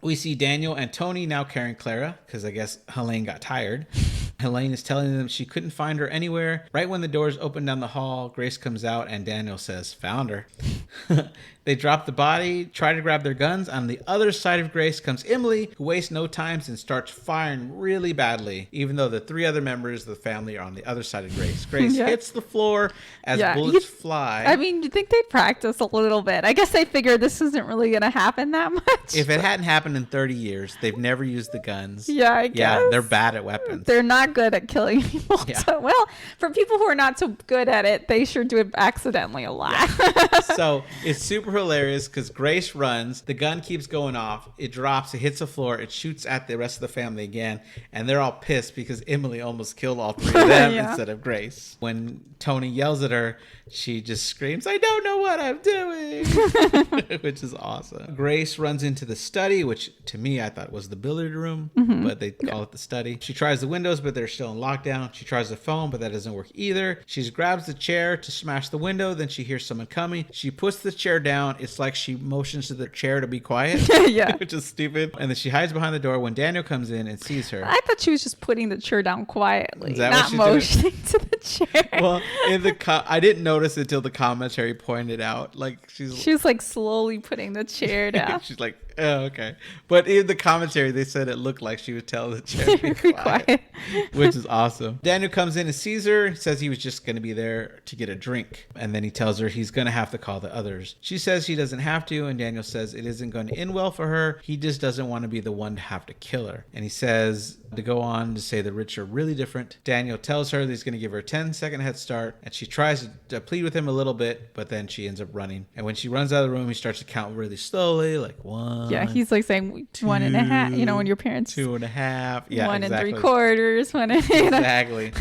We see Daniel and Tony now carrying Clara because I guess Helene got tired. Helene is telling them she couldn't find her anywhere. Right when the doors open down the hall, Grace comes out and Daniel says, found her. They drop the body, try to grab their guns. On the other side of Grace comes Emily, who wastes no time and starts firing really badly, even though the three other members of the family are on the other side of Grace. Grace hits the floor as bullets fly. I mean, you think they'd practice a little bit. I guess they figured this isn't really going to happen that much. If it hadn't happened in 30 years, they've never used the guns. Yeah, I guess. Yeah, they're bad at weapons. They're not good at killing people. Yeah. So, well, for people who are not so good at it, they sure do it accidentally a lot. Yeah. So it's super hilarious because Grace runs, the gun keeps going off, it drops, it hits the floor, it shoots at the rest of the family again, and they're all pissed because Emily almost killed all three of them instead of Grace. When Tony yells at her, she just screams, I don't know what I'm doing, which is awesome. Grace runs into the study, which to me I thought was the billiard room, but they call it the study. She tries the windows, but they're still in lockdown. She tries the phone, but that doesn't work either. She grabs the chair to smash the window, then she hears someone coming. She puts the chair down. It's like she motions to the chair to be quiet, which is stupid. And then she hides behind the door when Daniel comes in and sees her. I thought she was just putting the chair down quietly, Is that not motioning to the chair. Well, I didn't notice until the commentary pointed out. Like she was like slowly putting the chair down. She's like, oh, okay. But in the commentary, they said it looked like she would tell the chair to be quiet, which is awesome. Daniel comes in and sees her. He says he was just going to be there to get a drink. And then he tells her he's going to have to call the others. She says she doesn't have to. And Daniel says it isn't going to end well for her. He just doesn't want to be the one to have to kill her. And he says to go on to say the rich are really different. Daniel tells her that he's going to give her a 10-second head start. And she tries to plead with him a little bit, but then she ends up running. And when she runs out of the room, he starts to count really slowly, like 1. Yeah, he's like saying 1.5. You know, when your parents 2.5. Yeah, 1 exactly. 3/4. 1 exactly.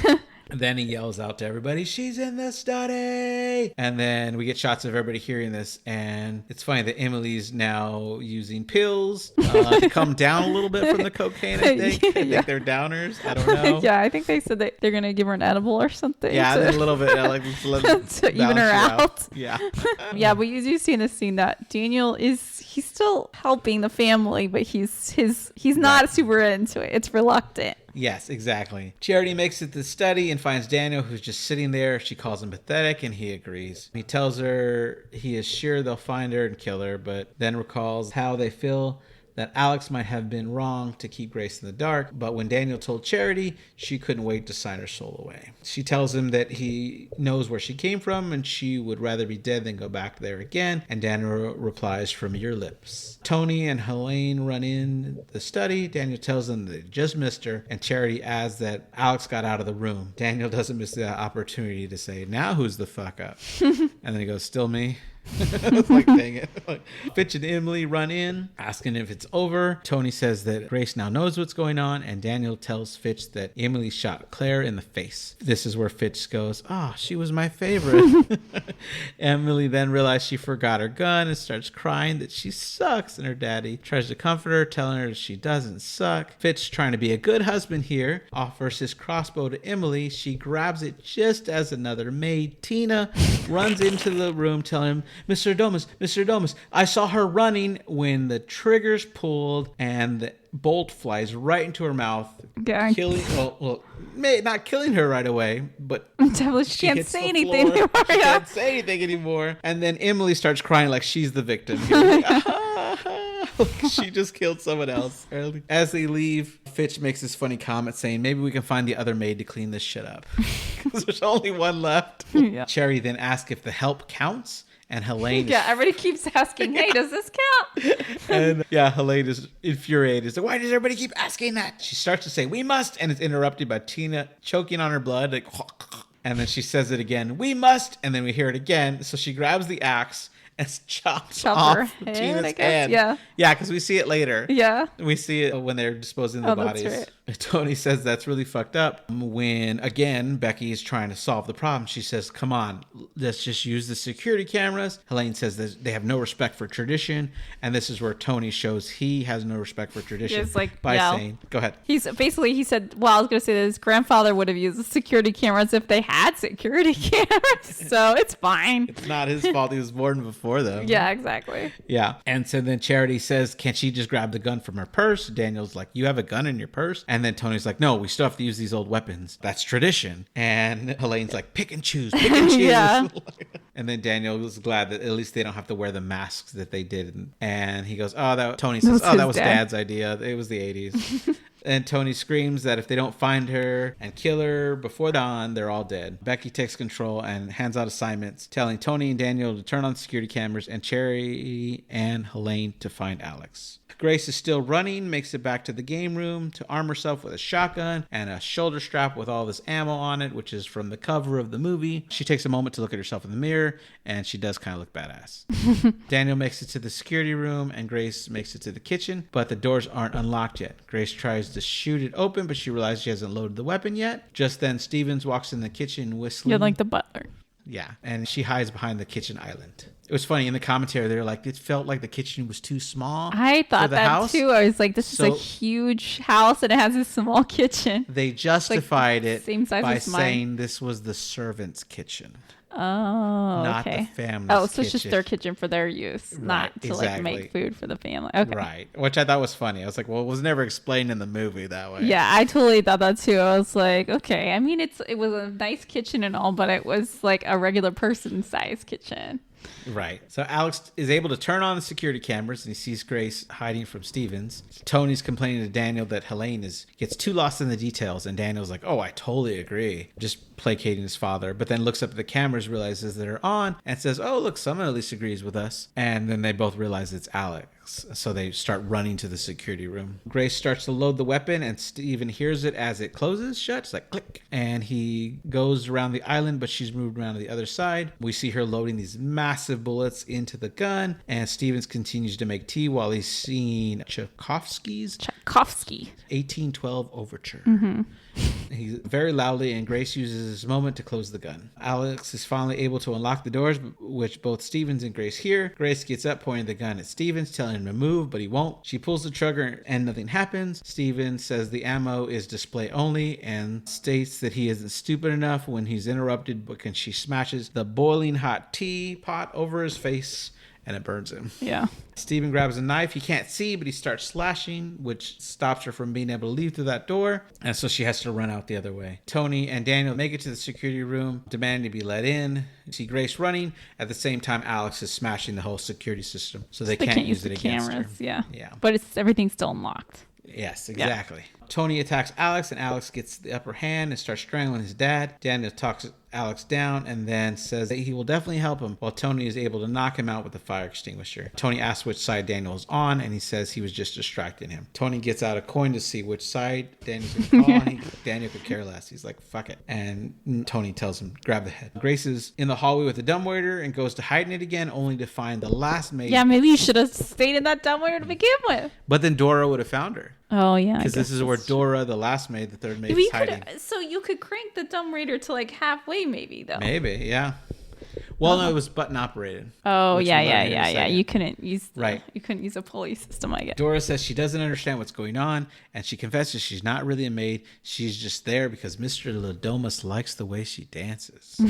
Then he yells out to everybody, she's in the study. And then we get shots of everybody hearing this. And it's funny that Emily's now using pills to come down a little bit from the cocaine, I think. I think they're downers. I don't know. Yeah, I think they said that they're going to give her an edible or something. Yeah, a little bit. Like, to even her out. Yeah. Yeah, but you do see in the scene that Daniel he's still helping the family, but he's not super into it. It's reluctant. Yes, exactly. Charity makes it to the study and finds Daniel, who's just sitting there. She calls him pathetic, and he agrees. He tells her he is sure they'll find her and kill her, but then recalls how they feel that Alex might have been wrong to keep Grace in the dark, but when Daniel told Charity, she couldn't wait to sign her soul away. She tells him that he knows where she came from and she would rather be dead than go back there again, and Daniel replies, from your lips. Tony and Helene run in the study. Daniel tells them they just missed her, and Charity adds that Alex got out of the room. Daniel doesn't miss the opportunity to say, now who's the fuck up? And then he goes, still me? It's like, dang it. Fitch and Emily run in, asking if it's over. Tony says that Grace now knows what's going on, and Daniel tells Fitch that Emily shot Claire in the face. This is where Fitch goes, she was my favorite. Emily then realized she forgot her gun and starts crying that she sucks, and her daddy tries to comfort her, telling her she doesn't suck. Fitch, trying to be a good husband here, offers his crossbow to Emily. She grabs it just as another maid, Tina, runs into the room, telling him, Mr. Domus, I saw her running when the trigger's pulled and the bolt flies right into her mouth, not killing her right away, but she can't say anything anymore. She can't say anything anymore. And then Emily starts crying like she's the victim. She just killed someone else. As they leave, Fitch makes this funny comment saying, maybe we can find the other maid to clean this shit up. Because there's only one left. Yeah. Cherry then asks if the help counts. And Helene everybody keeps asking, hey, does this count? And Helene is infuriated. She's like, why does everybody keep asking that? She starts to say, we must. And it's interrupted by Tina choking on her blood. Like, and then she says it again, we must. And then we hear it again. So she grabs the axe and chops off Tina's head. Yeah, because we see it later. Yeah. We see it when they're disposing of the bodies. That's right. Tony says that's really fucked up. When, again, Becky is trying to solve the problem, she says, come on, let's just use the security cameras. Helene says that they have no respect for tradition. And this is where Tony shows he has no respect for tradition by saying, go ahead. He said, well, I was going to say that his grandfather would have used the security cameras if they had security cameras. So it's fine. It's not his fault. He was born before them. Yeah, exactly. Yeah. And so then Charity says, can't she just grab the gun from her purse? Daniel's like, you have a gun in your purse? And then Tony's like, no, we still have to use these old weapons. That's tradition. And Helene's like, pick and choose. Yeah. And then Daniel was glad that at least they don't have to wear the masks that they did. And he goes, Tony says, that was Dad's idea. It was the 80s. And Tony screams that if they don't find her and kill her before dawn, they're all dead. Becky takes control and hands out assignments, telling Tony and Daniel to turn on security cameras and Cherry and Helene to find Alex. Grace is still running, makes it back to the game room to arm herself with a shotgun and a shoulder strap with all this ammo on it, which is from the cover of the movie. She takes a moment to look at herself in the mirror, and she does kind of look badass. Daniel makes it to the security room, and Grace makes it to the kitchen, but the doors aren't unlocked yet. Grace tries to shoot it open, but she realizes she hasn't loaded the weapon yet. Just then, Stevens walks in the kitchen whistling. You're like the butler. Yeah, and she hides behind the kitchen island. It was funny in the commentary. They were like, it felt like the kitchen was too small. I thought that house. Too. I was like, this is a huge house and it has a small kitchen. They justified it by saying this was the servant's kitchen. Oh, not okay. the family's Oh, so it's kitchen. just their kitchen for their use, not to like make food for the family. Okay. Right. Which I thought was funny. I was like, well, it was never explained in the movie that way. Yeah, I totally thought that too. I was like, okay. I mean, it was a nice kitchen and all, but it was like a regular person size kitchen. Right. So Alex is able to turn on the security cameras and he sees Grace hiding from Stevens. Tony's complaining to Daniel that Helene gets too lost in the details, and Daniel's like, oh, I totally agree. Just placating his father, but then looks up at the cameras, realizes that they're on, and says, oh, look, someone at least agrees with us. And then they both realize it's Alex. So they start running to the security room. Grace starts to load the weapon, and Steven hears it as it closes shut. It's like click. And he goes around the island, but she's moved around to the other side. We see her loading these massive bullets into the gun, and Stevens continues to make tea while he's singing Tchaikovsky's 1812 Overture. Mm-hmm. He's very loudly, and Grace uses this moment to close the gun. Alex is finally able to unlock the doors, which both Stevens and Grace hear. Grace gets up, pointing the gun at Stevens, telling him to move, but he won't. She pulls the trigger and nothing happens. Stevens says the ammo is display only and states that he isn't stupid enough when he's interrupted because she smashes the boiling hot tea pot over his face and it burns him. Yeah. Steven grabs a knife. He can't see, but he starts slashing, which stops her from being able to leave through that door. And so she has to run out the other way. Tony and Daniel make it to the security room, demanding to be let in. You see Grace running. At the same time, Alex is smashing the whole security system. So they can't use it against her. Yeah. But everything's still unlocked. Yes, exactly. Yeah. Tony attacks Alex, and Alex gets the upper hand and starts strangling his dad. Daniel talks Alex down and then says that he will definitely help him, while Tony is able to knock him out with a fire extinguisher. Tony asks which side Daniel is on, and he says he was just distracting him. Tony gets out a coin to see which side Daniel's going to call, and Daniel could care less. He's like, fuck it. And Tony tells him, grab the head. Grace is in the hallway with the dumbwaiter and goes to hide in it again, only to find the last maid. Yeah, maybe you should have stayed in that dumbwaiter to begin with. But then Dora would have found her. Oh, yeah. Because this is where Dora, the last maid, the third maid, is hiding. So you could crank the dumbwaiter to like halfway, maybe, though. Maybe, yeah. Well, no, it was button operated. Oh, yeah. You couldn't use you couldn't use a pulley system, I guess. Dora says she doesn't understand what's going on, and she confesses she's not really a maid. She's just there because Mr. Ladomus likes the way she dances.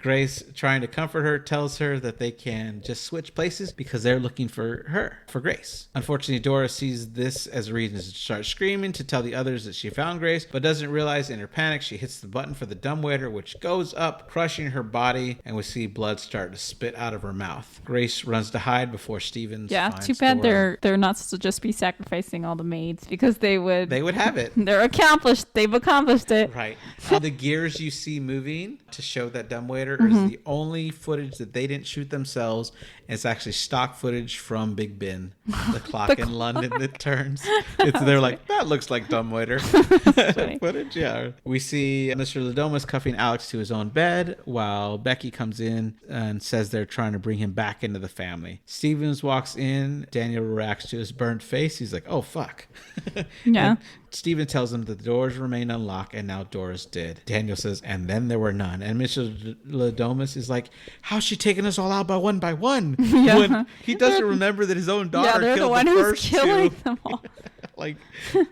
Grace, trying to comfort her, tells her that they can just switch places because they're looking for Grace. Unfortunately, Dora sees this as a reason to start screaming to tell the others that she found Grace, but doesn't realize in her panic she hits the button for the dumbwaiter, which goes up, crushing her body, and we see blood start to spit out of her mouth. Grace runs to hide before Stevens finds too bad Dora. they're not to just be sacrificing all the maids, because they would have it. They've accomplished it. Right. The gears you see moving to show that dumbwaiter is the only footage that they didn't shoot themselves. It's actually stock footage from Big Ben, the clock in London that turns. They're like, that looks like dumbwaiter footage. Yeah. We see Mr. Ladomus cuffing Alex to his own bed while Becky comes in and says they're trying to bring him back into the family. Stevens walks in. Daniel reacts to his burnt face. He's like, oh, fuck. Yeah. Stephen tells him that the doors remain unlocked and now Dora's dead. Daniel says, and then there were none. And Mr. Ladomus is like, how's she taking us all out by one? Yeah. When he doesn't remember that his own daughter they're killed the one the who's first killing two. them all. Like,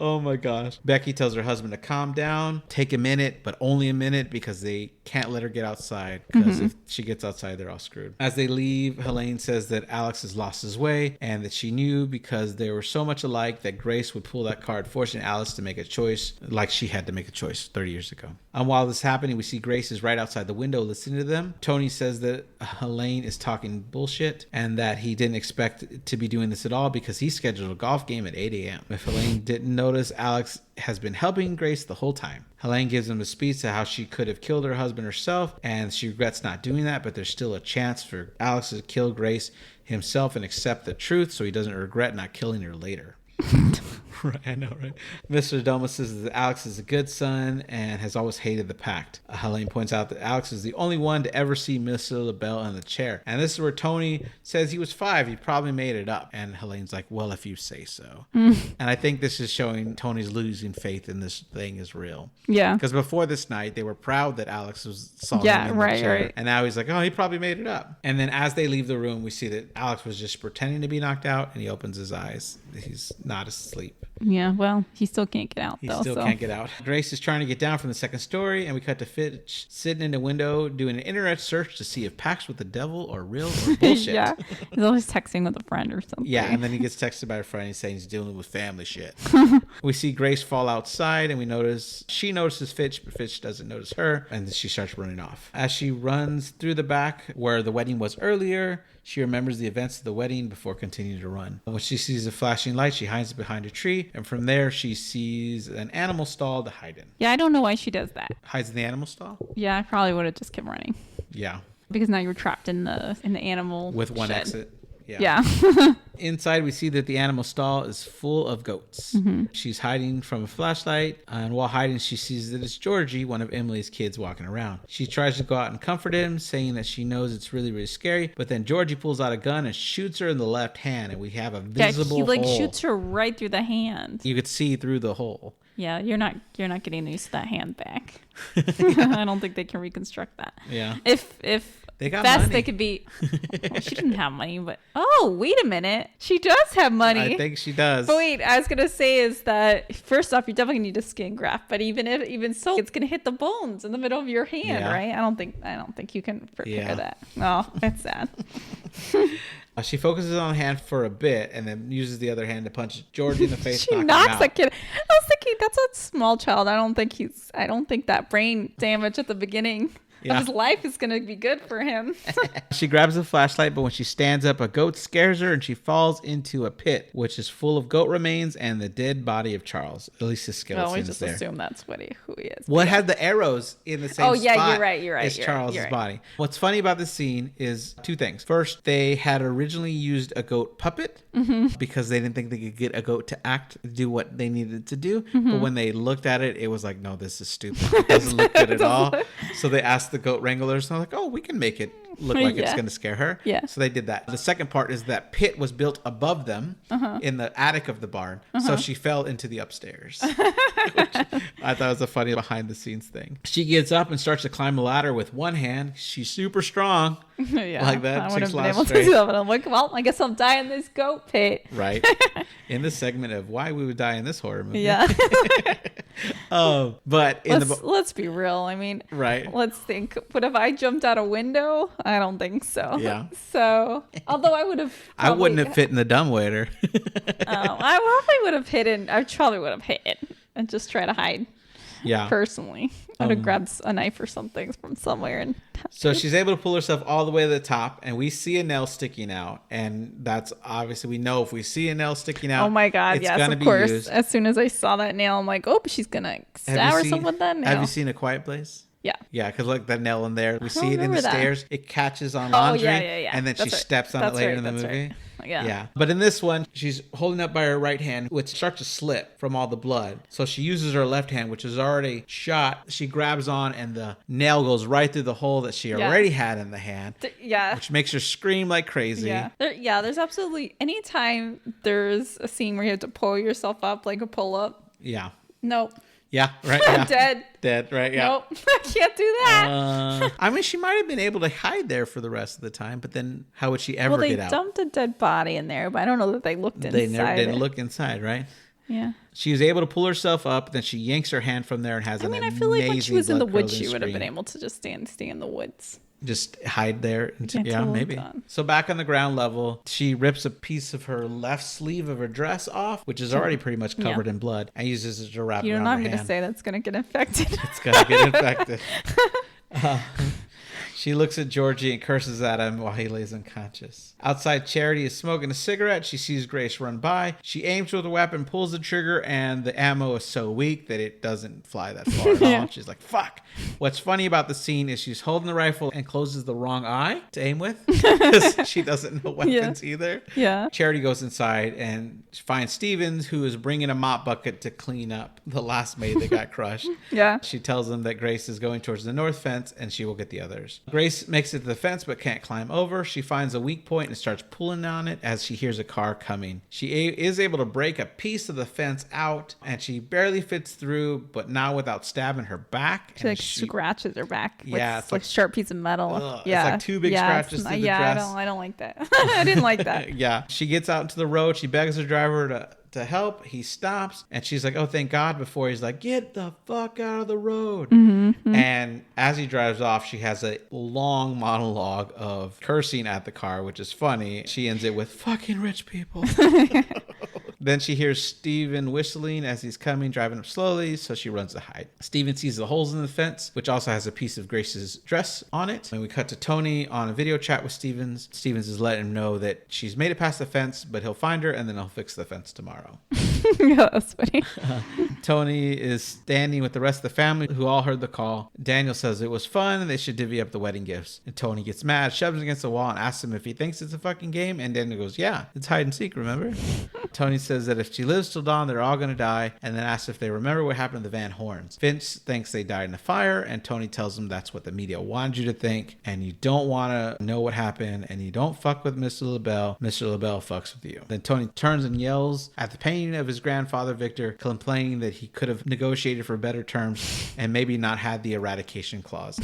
oh my gosh. Becky tells her husband to calm down, take a minute, but only a minute, because they can't let her get outside, because if she gets outside, they're all screwed. As they leave, Helene says that Alex has lost his way and that she knew because they were so much alike that Grace would pull that card, forcing Alex to make a choice like she had to make a choice 30 years ago. And while this is happening, we see Grace is right outside the window listening to them. Tony says that Helene is talking bullshit and that he didn't expect to be doing this at all because he scheduled a golf game at 8 a.m. If Helene didn't notice, Alex has been helping Grace the whole time. Helene gives him a speech to how she could have killed her husband herself, and she regrets not doing that, but there's still a chance for Alex to kill Grace himself and accept the truth so he doesn't regret not killing her later. Right, I know, right? Mr. Domus says that Alex is a good son and has always hated the pact. Helene points out that Alex is the only one to ever see Mr. LaBelle in the chair. And this is where Tony says he was 5. He probably made it up. And Helene's like, well, if you say so. And I think this is showing Tony's losing faith in this thing is real. Yeah. Because before this night, they were proud that Alex saw him in the chair. Right. And now he's like, oh, he probably made it up. And then as they leave the room, we see that Alex was just pretending to be knocked out, and he opens his eyes. He's not asleep. Yeah, well, he still can't get out, He still can't get out. Grace is trying to get down from the second story, and we cut to Fitch sitting in the window doing an internet search to see if pacts with the devil are real or bullshit. Yeah, he's always texting with a friend or something. Yeah, and then he gets texted by a friend. He's saying he's dealing with family shit. We see Grace fall outside, and she notices Fitch, but Fitch doesn't notice her, and then she starts running off. As she runs through the back where the wedding was earlier, she remembers the events of the wedding before continuing to run. When she sees a flashing light, she hides behind a tree, and from there she sees an animal stall to hide in. Yeah, I don't know why she does that. Hides in the animal stall? Yeah, I probably would have just kept running. Yeah. Because now you're trapped in the animal with one shed. exit. Yeah. Inside, we see that the animal stall is full of goats. She's hiding from a flashlight, and while hiding, she sees that it's Georgie, one of Emily's kids, walking around. She tries to go out and comfort him, saying that she knows it's really, really scary, but then Georgie pulls out a gun and shoots her in the left hand, and we have a visible hole. He shoots her right through the hand. You could see through the hole. Yeah, you're not getting used to that hand back. I don't think they can reconstruct that. Yeah. If they got best money. They could be. Well, she didn't have money, but wait a minute, she does have money. I think she does. But wait, I was gonna say is that first off, you definitely need a skin graft, but even so, it's gonna hit the bones in the middle of your hand, right? I don't think you can prepare that. Oh, that's sad. She focuses on the hand for a bit and then uses the other hand to punch Georgie in the face. She knocks the kid. I was thinking that's a small child. I don't think that brain damage at the beginning of his life is going to be good for him. She grabs a flashlight, but when she stands up, a goat scares her and she falls into a pit, which is full of goat remains and the dead body of Charles. At least his skeleton is there. We just assume that's who he is. Well, it had the arrows in the same spot. Oh, yeah, you're right. As Charles's body. What's funny about this scene is two things. First, they had originally used a goat puppet because they didn't think they could get a goat to do what they needed to do. But when they looked at it, it was like, no, this is stupid. It doesn't look good at all. So they asked the goat wranglers, and they're like, oh, we can make it look like it's going to scare her. Yeah. So they did that. The second part is that pit was built above them in the attic of the barn. So she fell into the upstairs. Which I thought was a funny behind the scenes thing. She gets up and starts to climb a ladder with one hand. She's super strong. Like that. I would have been able to do that, but I'm like, well, I guess I'll die in this goat pit. Right. In the segment of why we would die in this horror movie. Yeah. But let's be real. I mean, right. Let's think. What if I jumped out a window? I don't think so. Yeah. So, although I would have. I wouldn't have fit in the dumbwaiter. I probably would have hidden. I probably would have hid and just try to hide. Yeah. Personally, I'd have grabbed a knife or something from somewhere and. So she's able to pull herself all the way to the top, and we see a nail sticking out, and that's obviously we know if we see a nail sticking out. Oh my God! It's yes, gonna of be course. used. As soon as I saw that nail, I'm like, oh, she's gonna stab herself with that nail. Have you seen A Quiet Place? Yeah. Yeah, because look, that nail in there. We see it in the stairs. It catches on laundry. And then she steps on it later in the movie. Right. Yeah. But in this one, she's holding up by her right hand, which starts to slip from all the blood. So she uses her left hand, which is already shot. She grabs on, and the nail goes right through the hole that she already had in the hand. Which makes her scream like crazy. Yeah. There's absolutely anytime there's a scene where you have to pull yourself up like a pull up. Yeah. Nope. Yeah, right. Yeah. Dead, right? Yeah. Nope, I can't do that. I mean, she might have been able to hide there for the rest of the time, but then how would she ever get out? They dumped a dead body in there, but I don't know that they looked inside. They never didn't look inside, right? Yeah. She was able to pull herself up, then she yanks her hand from there and has an amazing I feel like when she was in the woods, she would have scream. been able to just stay in the woods. Just hide there. Maybe. So back on the ground level, she rips a piece of her left sleeve of her dress off, which is already pretty much covered in blood, and uses it to wrap it around her hand. You're not going to say that's going to get infected. It's going to get infected. She looks at Georgie and curses at him while he lays unconscious. Outside, Charity is smoking a cigarette. She sees Grace run by. She aims with a weapon, pulls the trigger, and the ammo is so weak that it doesn't fly that far at all. She's like, fuck. What's funny about the scene is she's holding the rifle and closes the wrong eye to aim with because she doesn't know weapons either. Yeah. Charity goes inside and finds Stevens, who is bringing a mop bucket to clean up the last maid that got crushed. Yeah. She tells him that Grace is going towards the north fence and she will get the others. Grace makes it to the fence but can't climb over. She finds a weak point and starts pulling on it as she hears a car coming. She is able to break a piece of the fence out, and she barely fits through, but not without stabbing her back. She scratches her back. Yeah, it's like a sharp piece of metal. It's like two big scratches through the dress. I don't like that. I didn't like that. Yeah. She gets out into the road. She begs the driver to to help. He stops and she's like, oh, thank God, before he's like, get the fuck out of the road. And as he drives off, she has a long monologue of cursing at the car, which is funny. She ends it with fucking rich people. Then she hears Steven whistling as he's coming, driving up slowly, so she runs to hide. Steven sees the holes in the fence, which also has a piece of Grace's dress on it. And we cut to Tony on a video chat with Stevens. Stevens is letting him know that she's made it past the fence, but he'll find her and then he'll fix the fence tomorrow. Yeah, that's funny. Tony is standing with the rest of the family who all heard the call. Daniel says it was fun and they should divvy up the wedding gifts. And Tony gets mad, shoves him against the wall and asks him if he thinks it's a fucking game. And Daniel goes, yeah, it's hide and seek, remember? Tony says that if she lives till dawn, they're all going to die. And then asks if they remember what happened to the Van Horns. Vince thinks they died in a fire. And Tony tells him that's what the media wanted you to think. And you don't want to know what happened. And you don't fuck with Mr. LaBelle. Mr. LaBelle fucks with you. Then Tony turns and yells at the painting of his grandfather, Victor, complaining that he could have negotiated for better terms and maybe not had the eradication clause.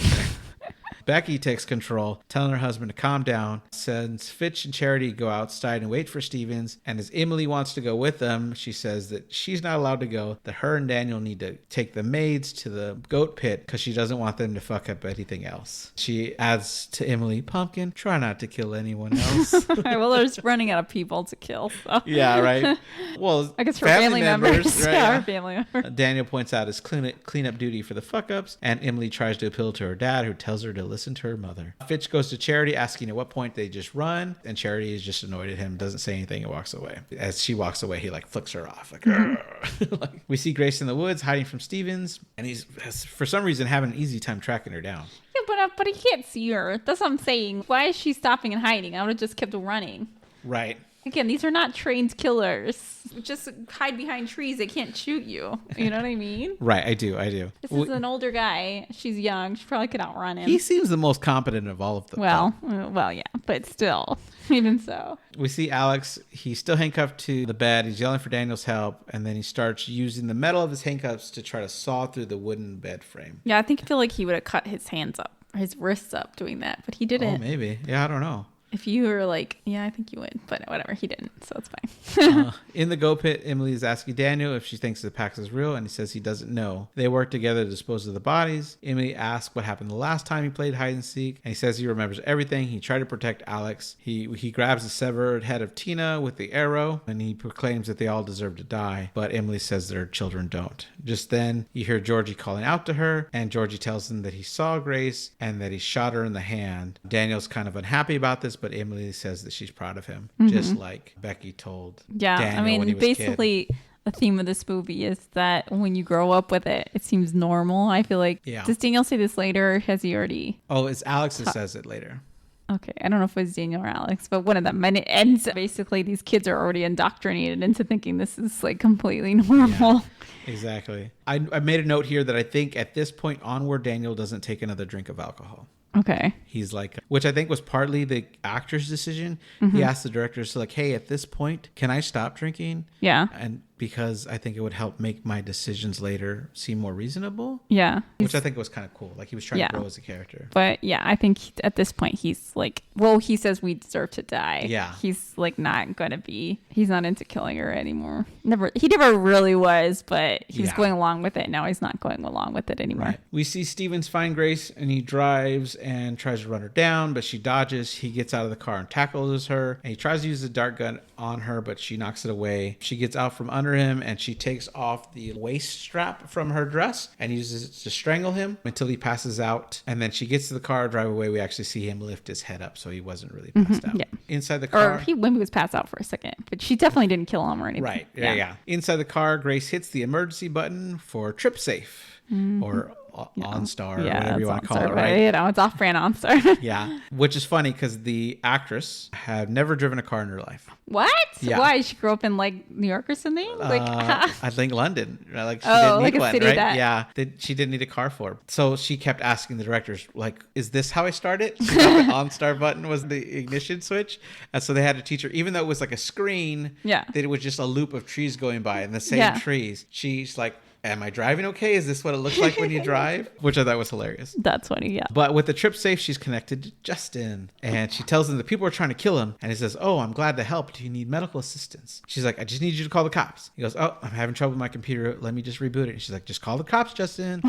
Becky takes control, telling her husband to calm down, sends Fitch and Charity go outside and wait for Stevens. And as Emily wants to go with them, she says that she's not allowed to go, that her and Daniel need to take the maids to the goat pit because she doesn't want them to fuck up anything else. She adds to Emily, Pumpkin, try not to kill anyone else. Well, there's running out of people to kill. So. Yeah, right. Well, I guess for family members. Right? Yeah, family members. Daniel points out his cleanup duty for the fuck ups, and Emily tries to appeal to her dad, who tells her to listen to her mother. Fitch goes to Charity asking at what point they just run, and Charity is just annoyed at him, doesn't say anything, and walks away. As she walks away, he like flicks her off. Like, we see Grace in the woods hiding from Stevens, and he's for some reason having an easy time tracking her down. Yeah, but he can't see her. That's what I'm saying. Why is she stopping and hiding? I would have just kept running. Right. Again, these are not trained killers. Just hide behind trees. They can't shoot you. You know what I mean? Right, I do. This is an older guy. She's young. She probably could outrun him. He seems the most competent of all of them. Well, yeah, but still, even so. We see Alex. He's still handcuffed to the bed. He's yelling for Daniel's help, and then he starts using the metal of his handcuffs to try to saw through the wooden bed frame. Yeah, I feel like he would have cut his hands up, or his wrists up doing that, but he didn't. Oh, maybe. Yeah, I don't know. If you were like, yeah, I think you would, but whatever, he didn't, so it's fine. In the go pit, Emily is asking Daniel if she thinks the pack is real, and he says he doesn't know. They work together to dispose of the bodies. Emily asks what happened the last time he played hide and seek, and he says he remembers everything. He tried to protect Alex. He grabs the severed head of Tina with the arrow, and he proclaims that they all deserve to die, but Emily says their children don't. Just then, you hear Georgie calling out to her, and Georgie tells him that he saw Grace and that he shot her in the hand. Daniel's kind of unhappy about this, but Emily says that she's proud of him, just like Becky told Daniel when he was basically kid. The theme of this movie is that when you grow up with it, it seems normal. I feel like, does Daniel say this later, or has he already? Oh, it's Alex that says it later. Okay, I don't know if it was Daniel or Alex, but one of them. And it ends, basically, these kids are already indoctrinated into thinking this is like completely normal. Yeah, exactly. I made a note here that I think at this point onward, Daniel doesn't take another drink of alcohol. Okay. He's like, which I think was partly the actor's decision. He asked the directors to like, hey, at this point, can I stop drinking? Yeah. And because I think it would help make my decisions later seem more reasonable. Yeah. Which I think was kind of cool. Like he was trying to grow as a character. But yeah, I think at this point he's like, well, he says we deserve to die. Yeah. He's like not going to be, he's not into killing her anymore. He never really was, but he was going along with it. Now he's not going along with it anymore. Right. We see Stevens find Grace and he drives and tries to run her down, but she dodges. He gets out of the car and tackles her. And he tries to use the dart gun on her, but she knocks it away. She gets out from under him and she takes off the waist strap from her dress and uses it to strangle him until he passes out. And then she gets to the car, drive away. We actually see him lift his head up, so he wasn't really passed out. Yeah. Inside the car. Or he was passed out for a second, but she definitely didn't kill him or anything. Right. Yeah. Inside the car, Grace hits the emergency button for trip safe or OnStar, or whatever you want to call it, right? You know, it's off-brand OnStar. Yeah, which is funny because the actress had never driven a car in her life. What? Yeah. Why? She grew up in like New York or something? Like, I think London. Like she didn't need one, right? That... Yeah, she didn't need a car for. So she kept asking the directors, like, "Is this how I start it?" So the OnStar button was the ignition switch, and so they had to teach her, even though it was like a screen. Yeah. That it was just a loop of trees going by and the same trees. She's like, am I driving okay? Is this what it looks like when you drive? Which I thought was hilarious. That's funny, yeah. But with the trip safe, she's connected to Justin. And she tells him that people are trying to kill him. And he says, oh, I'm glad to help. Do you need medical assistance? She's like, I just need you to call the cops. He goes, oh, I'm having trouble with my computer. Let me just reboot it. And she's like, just call the cops, Justin.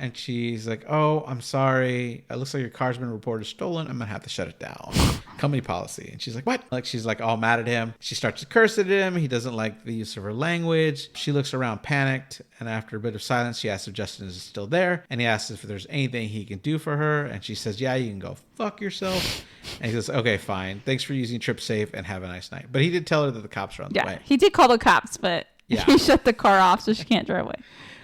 And she's like, oh, I'm sorry. It looks like your car's been reported stolen. I'm going to have to shut it down. Company policy. And she's like, what? Like, she's like all mad at him. She starts to curse at him. He doesn't like the use of her language. She looks around panicked. And after a bit of silence, she asks if Justin is still there. And he asks if there's anything he can do for her. And she says, yeah, you can go fuck yourself. And he says, okay, fine. Thanks for using Trip Safe and have a nice night. But he did tell her that the cops are on the way. He did call the cops, but he shut the car off so she can't drive away.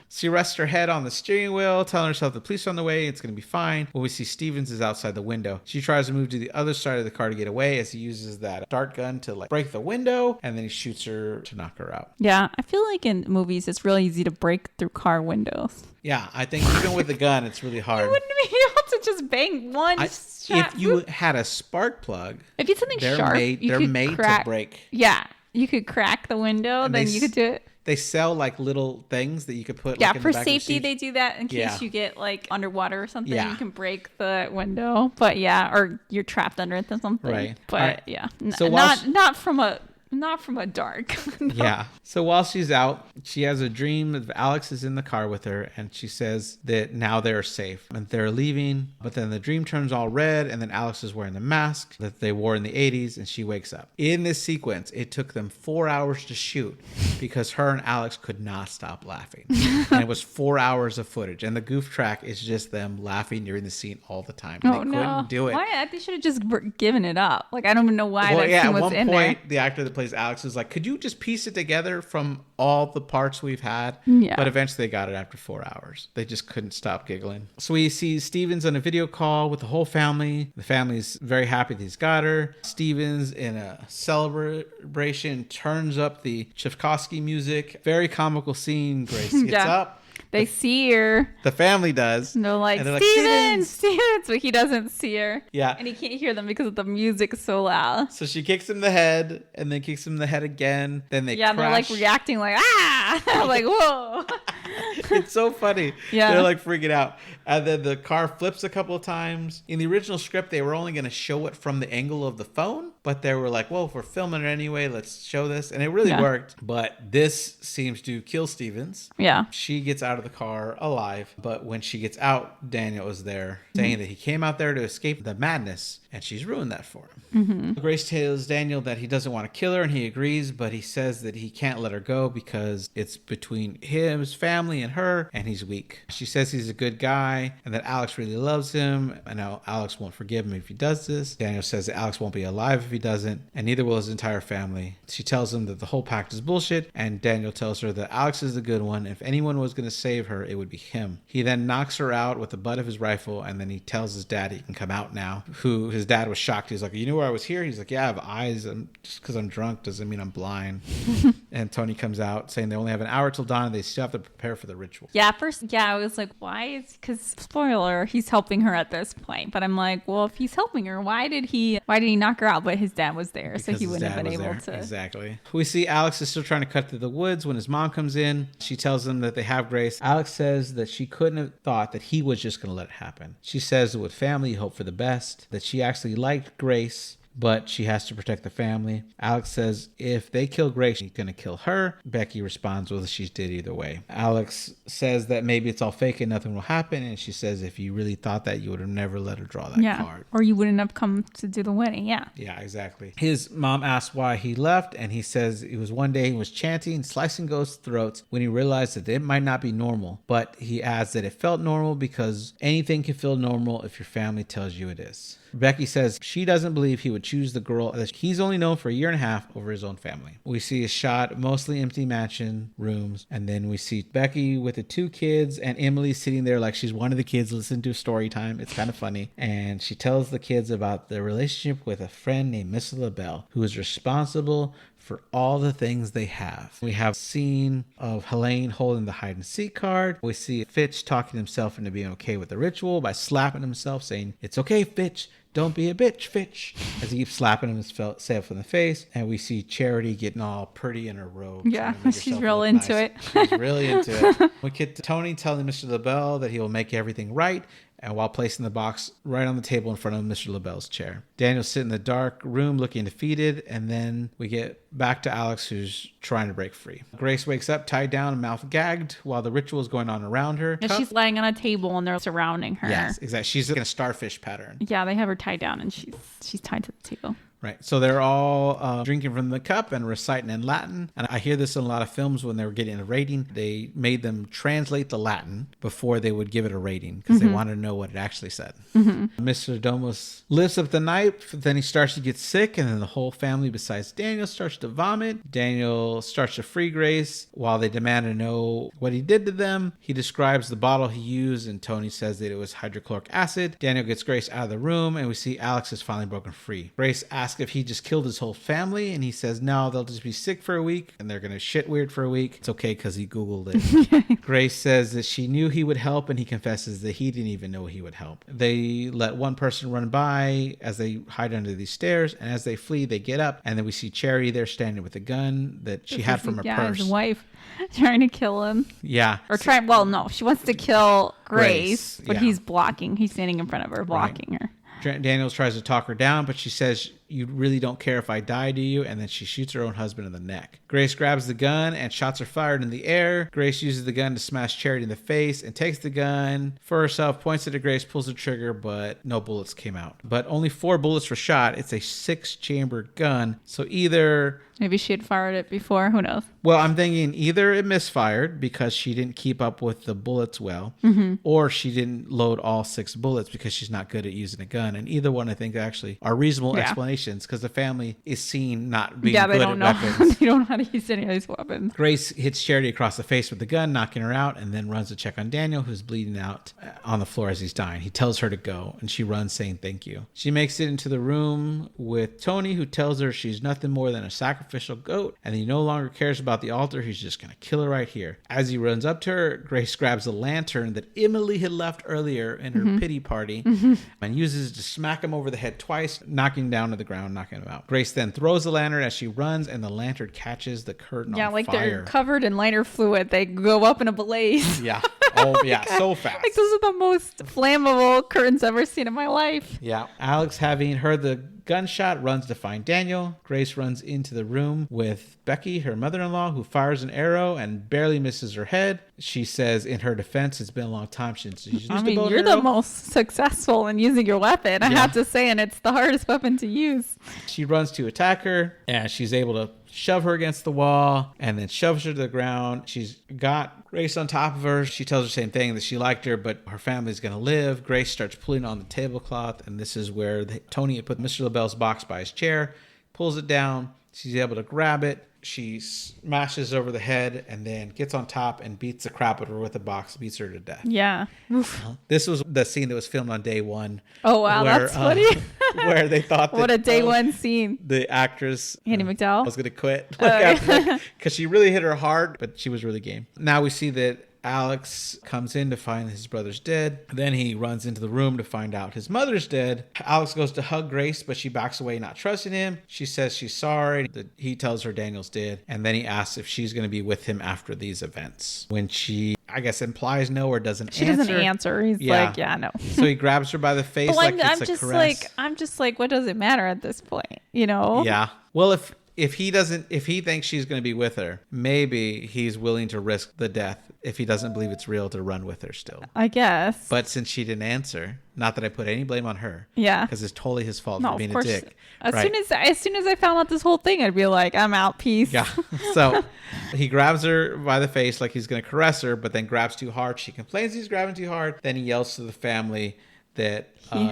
She rests her head on the steering wheel, telling herself the police are on the way. It's going to be fine. When we see Stevens is outside the window. She tries to move to the other side of the car to get away as he uses that dart gun to like break the window. And then he shoots her to knock her out. Yeah, I feel like in movies, it's really easy to break through car windows. Yeah, I think even with the gun, it's really hard. You wouldn't be able to just bang one if you had a spark plug, if it's something sharp, they're made to break. Yeah, you could crack the window, and then you could do it. They sell like little things that you could put. Yeah, like, in for the back safety, of the they do that in case you get like underwater or something. You can break the window, but or you're trapped under it or something. Right. But so not from a dark. No. Yeah. So while she's out, she has a dream that Alex is in the car with her, and she says that now they're safe and they're leaving. But then the dream turns all red, and then Alex is wearing the mask that they wore in the 80s, and she wakes up. In this sequence, it took them 4 hours to shoot because her and Alex could not stop laughing. And it was 4 hours of footage, and the goof track is just them laughing during the scene all the time. They couldn't do it. Why? They should have just given it up. Like, I don't even know why that scene was in there. At one point, the actor that plays Alex is like, could you just piece it together from all the parts we've had? Yeah. But eventually they got it after 4 hours. They just couldn't stop giggling. So we see Stevens on a video call with the whole family. The family's very happy that he's got her. Stevens, in a celebration, turns up the Tchaikovsky music. Very comical scene. Grace gets up. They see her. The family does. And they're like, Stevens! But he doesn't see her. Yeah. And he can't hear them because the music's so loud. So she kicks him in the head, and then kicks him in the head again. Then they crash. They're like reacting like, ah! Like, whoa. It's so funny. Yeah. They're like freaking out. And then the car flips a couple of times. In the original script, they were only going to show it from the angle of the phone. But they were like, well, if we're filming it anyway, let's show this. And it really worked. But this seems to kill Stevens. Yeah. She gets out of the car alive. But when she gets out, Daniel is there saying that he came out there to escape the madness. And she's ruined that for him. Grace tells Daniel that he doesn't want to kill her, and he agrees, but he says that he can't let her go because it's between his family and her, and he's weak. She says he's a good guy, and that Alex really loves him, and now Alex won't forgive him if he does this. Daniel says that Alex won't be alive if he doesn't, and neither will his entire family. She tells him that the whole pact is bullshit, and Daniel tells her that Alex is the good one. If anyone was going to save her, it would be him. He then knocks her out with the butt of his rifle, and then he tells his dad he can come out now, who his dad was shocked. He's like, you knew where I was here? He's like, yeah, I have eyes. Just because I'm drunk doesn't mean I'm blind. And Tony comes out saying they only have an hour till dawn and they still have to prepare for the ritual. Yeah, at first, I was like, why is, because spoiler, he's helping her at this point. But I'm like, well, if he's helping her, why did he knock her out? But his dad was there, because so he wouldn't have been able to. Exactly. We see Alex is still trying to cut through the woods when his mom comes in. She tells them that they have Grace. Alex says that she couldn't have thought that he was just going to let it happen. She says that with family, you hope for the best, that she actually liked Grace, but she has to protect the family. Alex says if they kill Grace, he's going to kill her. Becky responds, well, she's dead either way. Alex says that maybe it's all fake and nothing will happen. And she says if you really thought that, you would have never let her draw that card. Or you wouldn't have come to do the wedding. Yeah. Yeah, exactly. His mom asks why he left, and he says it was one day he was chanting, slicing ghosts' throats when he realized that it might not be normal. But he adds that it felt normal because anything can feel normal if your family tells you it is. Becky says she doesn't believe he would choose the girl that he's only known for a year and a half over his own family. We see a shot, mostly empty mansion rooms, and then we see Becky with the two kids and Emily sitting there like she's one of the kids listening to story time. It's kind of funny. And she tells the kids about the relationship with a friend named Miss LaBelle, who is responsible for all the things they have. We have a scene of Helene holding the hide and seek card. We see Fitch talking himself into being okay with the ritual by slapping himself, saying, "It's okay, Fitch. Don't be a bitch, Fitch, as he keeps slapping himself in the face. And we see Charity getting all pretty in her robe. Yeah, she's real into it. She's really into it. We get to Tony telling Mr. LaBelle that he will make everything right, and while placing the box right on the table in front of Mr. LaBelle's chair. Daniel's sitting in the dark room looking defeated, and then we get back to Alex, who's trying to break free. Grace wakes up tied down and mouth gagged while the ritual is going on around her. And she's laying on a table and they're surrounding her. Yes, exactly. She's in a starfish pattern. Yeah, they have her tied down and she's tied to the table. Right. So they're all drinking from the cup and reciting in Latin. And I hear this in a lot of films when they were getting a rating. They made them translate the Latin before they would give it a rating because they wanted to know what it actually said. Mr. Domus lifts up the knife. Then he starts to get sick. And then the whole family besides Daniel starts to vomit. Daniel starts to free Grace while they demand to know what he did to them. He describes the bottle he used and Tony says that it was hydrochloric acid. Daniel gets Grace out of the room and we see Alex is finally broken free. Grace asks if he just killed his whole family and he says no, they'll just be sick for a week and they're gonna shit weird for a week. It's okay because he googled it. Grace says that she knew he would help and he confesses that he didn't even know he would help. They let one person run by as they hide under these stairs, and as they flee they get up and then we see Charity there standing with a gun that she had from her purse. His wife trying to kill him. Yeah. Or no, she wants to kill Grace, but he's standing in front of her blocking her. Daniels tries to talk her down, but she says, "You really don't care if I die, do you?" And then she shoots her own husband in the neck. Grace grabs the gun and shots are fired in the air. Grace uses the gun to smash Charity in the face and takes the gun for herself, points it at Grace, pulls the trigger, but no bullets came out. But only 4 bullets were shot. It's a 6-chambered gun. So either... Maybe she had fired it before. Who knows? Well, I'm thinking either it misfired because she didn't keep up with the bullets well, or she didn't load all 6 bullets because she's not good at using a gun. And either one, I think, actually are reasonable explanations because the family is seen not being good at weapons. They don't know how to use any of these weapons. Grace hits Charity across the face with the gun, knocking her out, and then runs to check on Daniel, who's bleeding out on the floor as he's dying. He tells her to go, and she runs saying thank you. She makes it into the room with Tony, who tells her she's nothing more than a sacrificial goat, and he no longer cares about the altar. He's just going to kill her right here. As he runs up to her, Grace grabs the lantern that Emily had left earlier in her pity party and uses it to smack him over the head twice, knocking him down to the ground, knocking him out. Grace then throws the lantern as she runs, and the lantern catches the curtain on fire. Yeah, like they're covered in lighter fluid. They go up in a blaze. Yeah. Oh, yeah. So fast. Like, those are the most flammable curtains I've ever seen in my life. Yeah. Alex, having heard the gunshot, runs to find Daniel. Grace runs into the room with Becky, her mother-in-law, who fires an arrow and barely misses her head. She says in her defense, it's been a long time since she's used a bow and arrow. You're the most successful in using your weapon, I have to say, and it's the hardest weapon to use. She runs to attack her, and she's able to shove her against the wall and then shoves her to the ground. She's got Grace on top of her. She tells her the same thing, that she liked her, but her family's going to live. Grace starts pulling on the tablecloth, and this is where Tony had put Mr. LaBelle's box by his chair, pulls it down. She's able to grab it. She smashes over the head and then gets on top and beats the crap out of her with the box, beats her to death. Yeah. This was the scene that was filmed on day 1. Oh, wow. That's funny. Where they thought that... What a day 1 scene. The actress... Andie MacDowell? Was going to quit. Because she really hit her hard, but she was really game. Now we see that Alex comes in to find his brother's dead. Then he runs into the room to find out his mother's dead. Alex goes to hug Grace, but she backs away, not trusting him. She says she's sorry. He tells her Daniel's dead. And then he asks if she's going to be with him after these events. When she, I guess, implies no or doesn't answer. She doesn't answer. He's like, yeah, no. So he grabs her by the face like it's a caress. I'm just like, what does it matter at this point? You know? Yeah. Well, if he thinks she's going to be with her, maybe he's willing to risk the death if he doesn't believe it's real to run with her still. I guess. But since she didn't answer, not that I put any blame on her. Yeah. Because it's totally his fault for being a dick. As soon as I found out this whole thing, I'd be like, I'm out, peace. Yeah. So he grabs her by the face like he's going to caress her, but then grabs too hard. She complains he's grabbing too hard. Then he yells to the family that he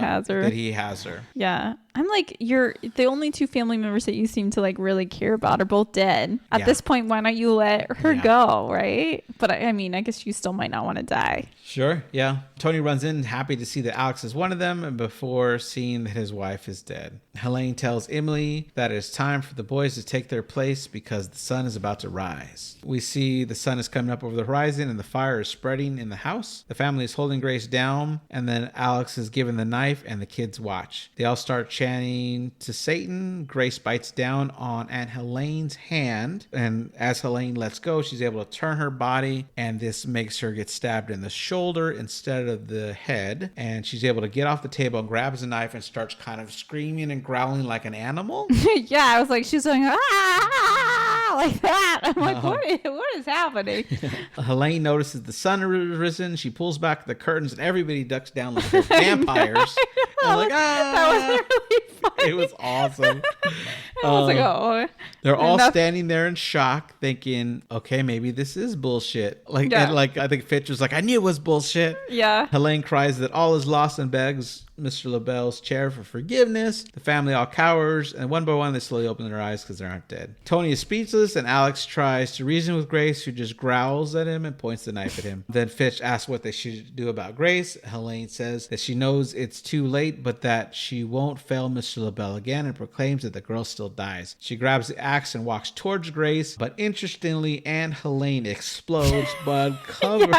has her. Yeah. I'm like, you're the only two family members that you seem to like really care about are both dead. At this point, why not you let her go, right? But I mean, I guess you still might not want to die. Sure, yeah. Tony runs in, happy to see that Alex is one of them, before seeing that his wife is dead. Helene tells Emily that it's time for the boys to take their place because the sun is about to rise. We see the sun is coming up over the horizon and the fire is spreading in the house. The family is holding Grace down, and then Alex is given the knife and the kids watch. They all start chanting to Satan. Grace bites down on Aunt Helene's hand, and as Helene lets go, she's able to turn her body, and this makes her get stabbed in the shoulder instead of the head, and she's able to get off the table and grabs a knife and starts kind of screaming and growling like an animal. Yeah, I was like, she's going like that. I'm like, what is happening? Helene notices the sun has risen. She pulls back the curtains and everybody ducks down like they're vampires. I'm like, that was really funny. It was awesome. I was like, oh. They're all standing there in shock, thinking, okay, maybe this is bullshit. Like, and like I think Fitch was like, I knew it was bullshit. Yeah. Helene cries that all is lost and begs Mr. LaBelle's chair for forgiveness. The family all cowers, and one by one they slowly open their eyes because they aren't dead. Tony is speechless, and Alex tries to reason with Grace, who just growls at him and points the knife at him. Then Fitch asks what they should do about Grace. Helene says that she knows it's too late, but that she won't fail Mr. LaBelle again, and proclaims that the girl still dies. She grabs the axe and walks towards Grace, but interestingly, Aunt Helene explodes, blood cover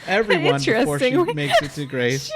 everyone before she makes it to Grace. She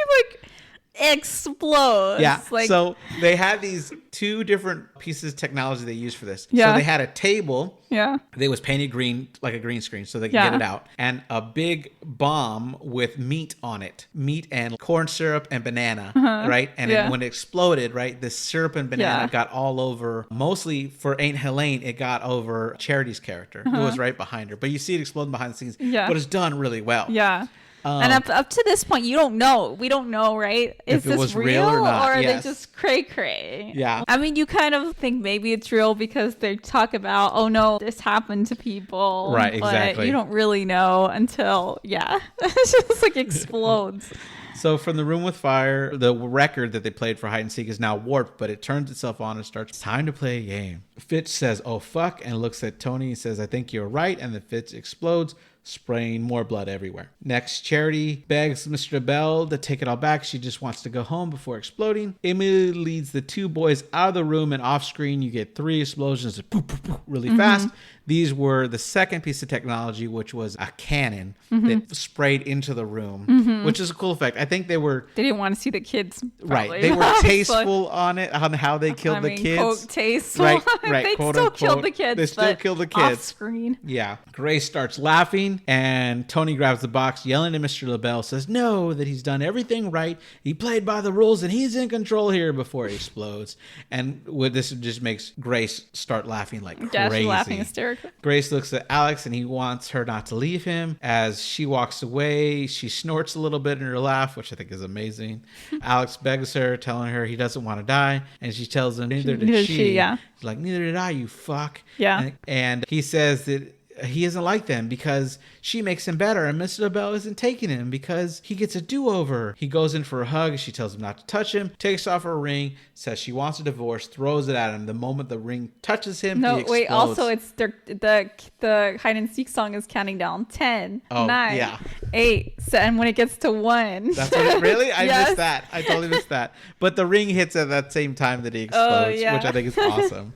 explodes. Yeah. So they had these two different pieces of technology they used for this. Yeah. So they had a table. Yeah. That was painted green, like a green screen, so they could get it out. And a big bomb with meat on it. Meat and corn syrup and banana, right? And when it exploded, right, the syrup and banana got all over, mostly for Aunt Helene, it got over Charity's character, who was right behind her. But you see it exploding behind the scenes. Yeah. But it's done really well. Yeah. And up to this point, you don't know. We don't know, right? Is this real or not? Or are they just cray-cray? Yeah. I mean, you kind of think maybe it's real because they talk about, oh no, this happened to people. Right, exactly. But you don't really know until, it just like explodes. So from the room with fire, the record that they played for hide and seek is now warped, but it turns itself on and starts, time to play a game. Fitch says, oh fuck, and looks at Tony and says, I think you're right, and the Fitch explodes, spraying more blood everywhere. Next, Charity begs Mr. Bell to take it all back. She just wants to go home before exploding. Emily leads the two boys out of the room, and off screen you get 3 explosions that poof, poof, poof, really fast. These were the second piece of technology, which was a cannon that sprayed into the room, which is a cool effect. I think they didn't want to see the kids. Probably. Right. They were tasteful on it, on how they killed the kids. Quote, tasteful. Right. They still killed the kids. They still killed the kids. Off screen. Yeah. Grace starts laughing, and Tony grabs the box, yelling at Mr. LaBelle, says no, that he's done everything right. He played by the rules, and he's in control here before he explodes. And this just makes Grace start laughing like crazy. Yeah, she's laughing hysterically. Grace looks at Alex, and he wants her not to leave him. As she walks away, she snorts a little bit in her laugh, which I think is amazing. Alex begs her, telling her he doesn't want to die, and she tells him neither did she. Yeah. He's like, neither did I, you fuck. Yeah. And he says that he isn't like them because she makes him better, and Mr. LaBelle isn't taking him because he gets a do-over. He goes in for a hug. She tells him not to touch him, takes off her ring, says she wants a divorce, throws it at him. The moment the ring touches him, he explodes. Also it's the hide and seek song is counting down 10, 9, 8, and when it gets to 1. That's what it really? I missed that. I totally missed that. But the ring hits at that same time that he explodes, which I think is awesome.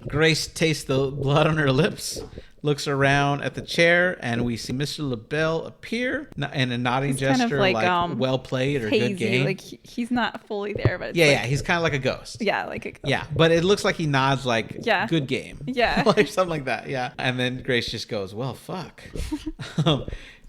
Grace tastes the blood on her lips, looks around at the chair, and we see Mr. LaBelle appear in a nodding gesture, kind of like well played or hazy, good game. Like he's not fully there, but he's kind of like a ghost. Yeah, like a ghost. Yeah, but it looks like he nods like good game. Yeah, like something like that. Yeah, and then Grace just goes, "Well, fuck."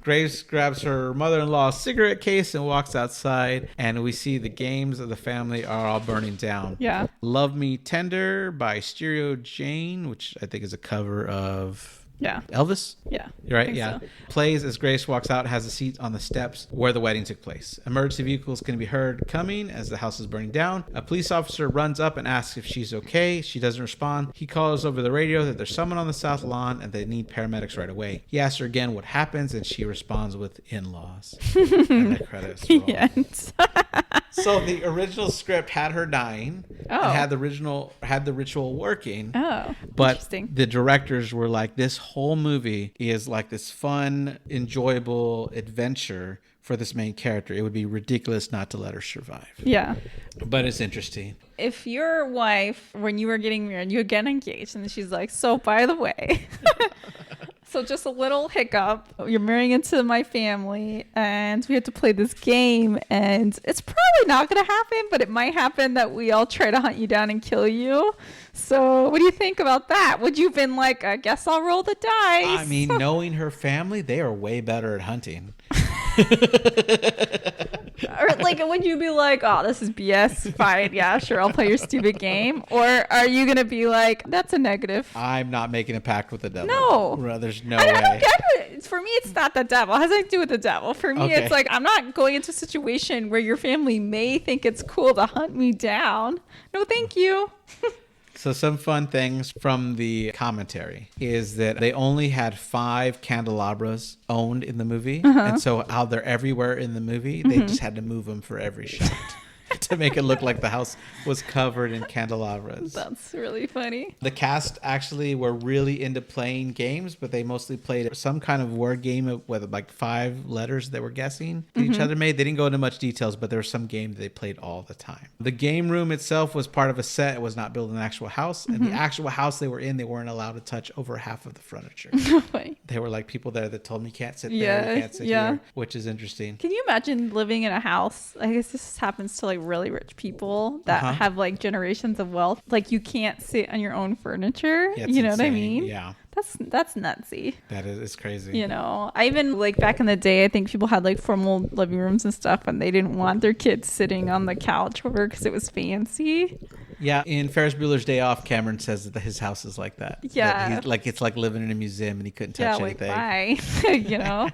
Grace grabs her mother-in-law's cigarette case and walks outside, and we see the games of the family are all burning down. Yeah. Love Me Tender by Stereo Jane, which I think is a cover of Elvis? Yeah. Right? Yeah. So. Plays as Grace walks out, has a seat on the steps where the wedding took place. Emergency vehicles can be heard coming as the house is burning down. A police officer runs up and asks if she's okay. She doesn't respond. He calls over the radio that there's someone on the south lawn and they need paramedics right away. He asks her again what happens, and she responds with in-laws. And the credits roll. So the original script had her dying and had the ritual working. Oh, but the directors were like, this whole movie is like this fun, enjoyable adventure for this main character. It would be ridiculous not to let her survive. Yeah. But it's interesting. If your wife, when you were getting married, you would get engaged, and she's like, so by the way, so just a little hiccup, you're marrying into my family, and we have to play this game, and it's probably not going to happen, but it might happen that we all try to hunt you down and kill you. So what do you think about that? Would you have been like, I guess I'll roll the dice? I mean, knowing her family, they are way better at hunting. Or like, would you be like, oh, this is BS, fine, yeah, sure, I'll play your stupid game? Or are you gonna be like, that's a negative? I'm not making a pact with the devil. No, there's no way. I don't get it. For me, it's not the devil. It has nothing to do with the devil. For me, it's like, I'm not going into a situation where your family may think it's cool to hunt me down. No, thank you. So some fun things from the commentary is that they only had 5 candelabras owned in the movie. And so how they're everywhere in the movie, they just had to move them for every shot to make it look like the house was covered in candelabras. That's really funny. The cast actually were really into playing games, but they mostly played some kind of word game with like 5 letters that were guessing that each other made. They didn't go into much details, but there was some game that they played all the time. The game room itself was part of a set. It was not built in an actual house. And the actual house they were in, they weren't allowed to touch over half of the furniture. There were like people there that told me, you can't sit there, you can't sit here, which is interesting. Can you imagine living in a house? I guess this happens to like really rich people that have like generations of wealth. Like you can't sit on your own furniture. Yeah, you know insane. what I mean? Yeah. That's nutsy. That is, it's crazy. You know, I even like back in the day, I think people had like formal living rooms and stuff, and they didn't want their kids sitting on the couch over because it was fancy. Yeah, in Ferris Bueller's Day Off, Cameron says that his house is like that. Yeah, that he's like, it's like living in a museum and he couldn't touch anything. Why? You know,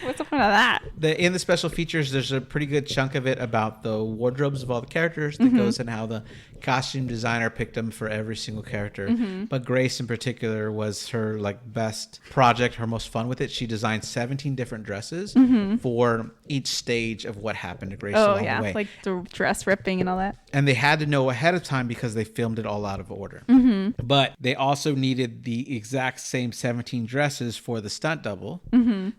what's the point of that? In the special features, there's a pretty good chunk of it about the wardrobes of all the characters that goes and how the costume designer picked them for every single character. But Grace in particular was her like best project, her most fun with it. She designed 17 different dresses for each stage of what happened to Grace along the way. Like the dress ripping and all that. And they had to know ahead of time because they filmed it all out of order. But they also needed the exact same 17 dresses for the stunt double.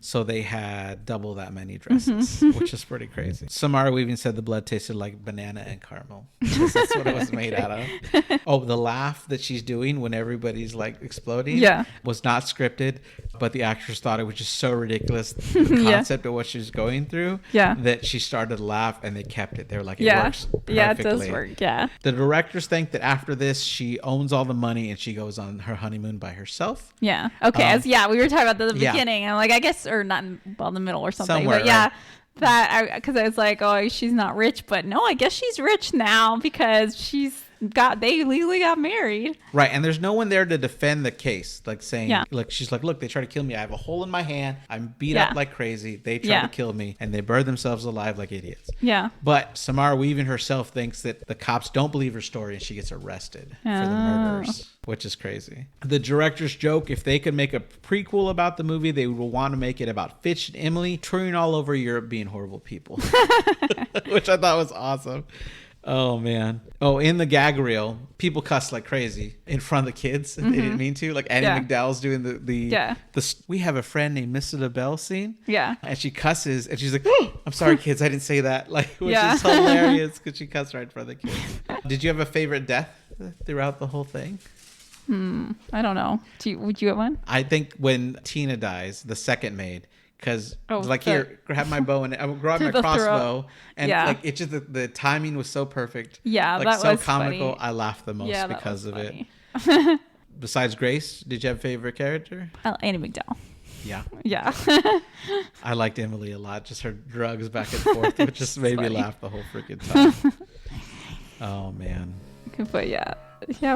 So they had double that many dresses, which is pretty crazy. Samara Weaving said the blood tasted like banana and caramel. That's what it was made out of. Oh, the laugh that she's doing when everybody's like exploding was not scripted, but the actress thought it was just so ridiculous, the concept of what she was going through, that she started to laugh and they kept it. They were like, it works perfectly. Yeah, it does work. Yeah. The directors think that after this, she owns all the money and she goes on her honeymoon by herself. Yeah. Okay. We were talking about the beginning. I'm like, I guess, or not in the middle or something. Somewhere, but yeah. Right. Because I was like, oh, she's not rich, but no, I guess she's rich now because they legally got married. Right. And there's no one there to defend the case. Like saying, like, she's like, look, they tried to kill me. I have a hole in my hand. I'm beat up like crazy. They tried to kill me and they burned themselves alive like idiots. Yeah. But Samara Weaving herself thinks that the cops don't believe her story and she gets arrested for the murders, which is crazy. The directors joke if they could make a prequel about the movie, they would want to make it about Fitch and Emily touring all over Europe being horrible people, which I thought was awesome. Oh, man. Oh, in the gag reel, people cuss like crazy in front of the kids. They didn't mean to. Like Annie McDowell's doing the we have a friend named Mr. LaBelle scene. Yeah. And she cusses and she's like, oh, I'm sorry, kids. I didn't say that. Like, which is hilarious because she cussed right in front of the kids. Did you have a favorite death throughout the whole thing? I don't know. Would you have one? I think when Tina dies, the second maid. Because here, grab my bow and I will grab my crossbow, and like it just the timing was so perfect. Yeah, like that so was comical. Funny. I laughed the most because of it. Besides Grace, did you have a favorite character? Annie McDowell. Yeah. Yeah. I liked Emily a lot. Just her drugs back and forth, which just made me laugh the whole freaking time. Oh man. But yeah,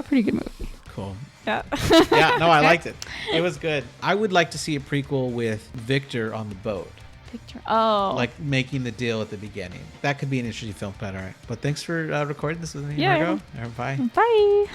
pretty good movie. Cool. Yeah. Yeah, no, I liked it. It was good. I would like to see a prequel with Victor on the boat. Victor. Oh. Like making the deal at the beginning. That could be an interesting film, but all right. But thanks for recording this with me, Margo. Bye. Bye.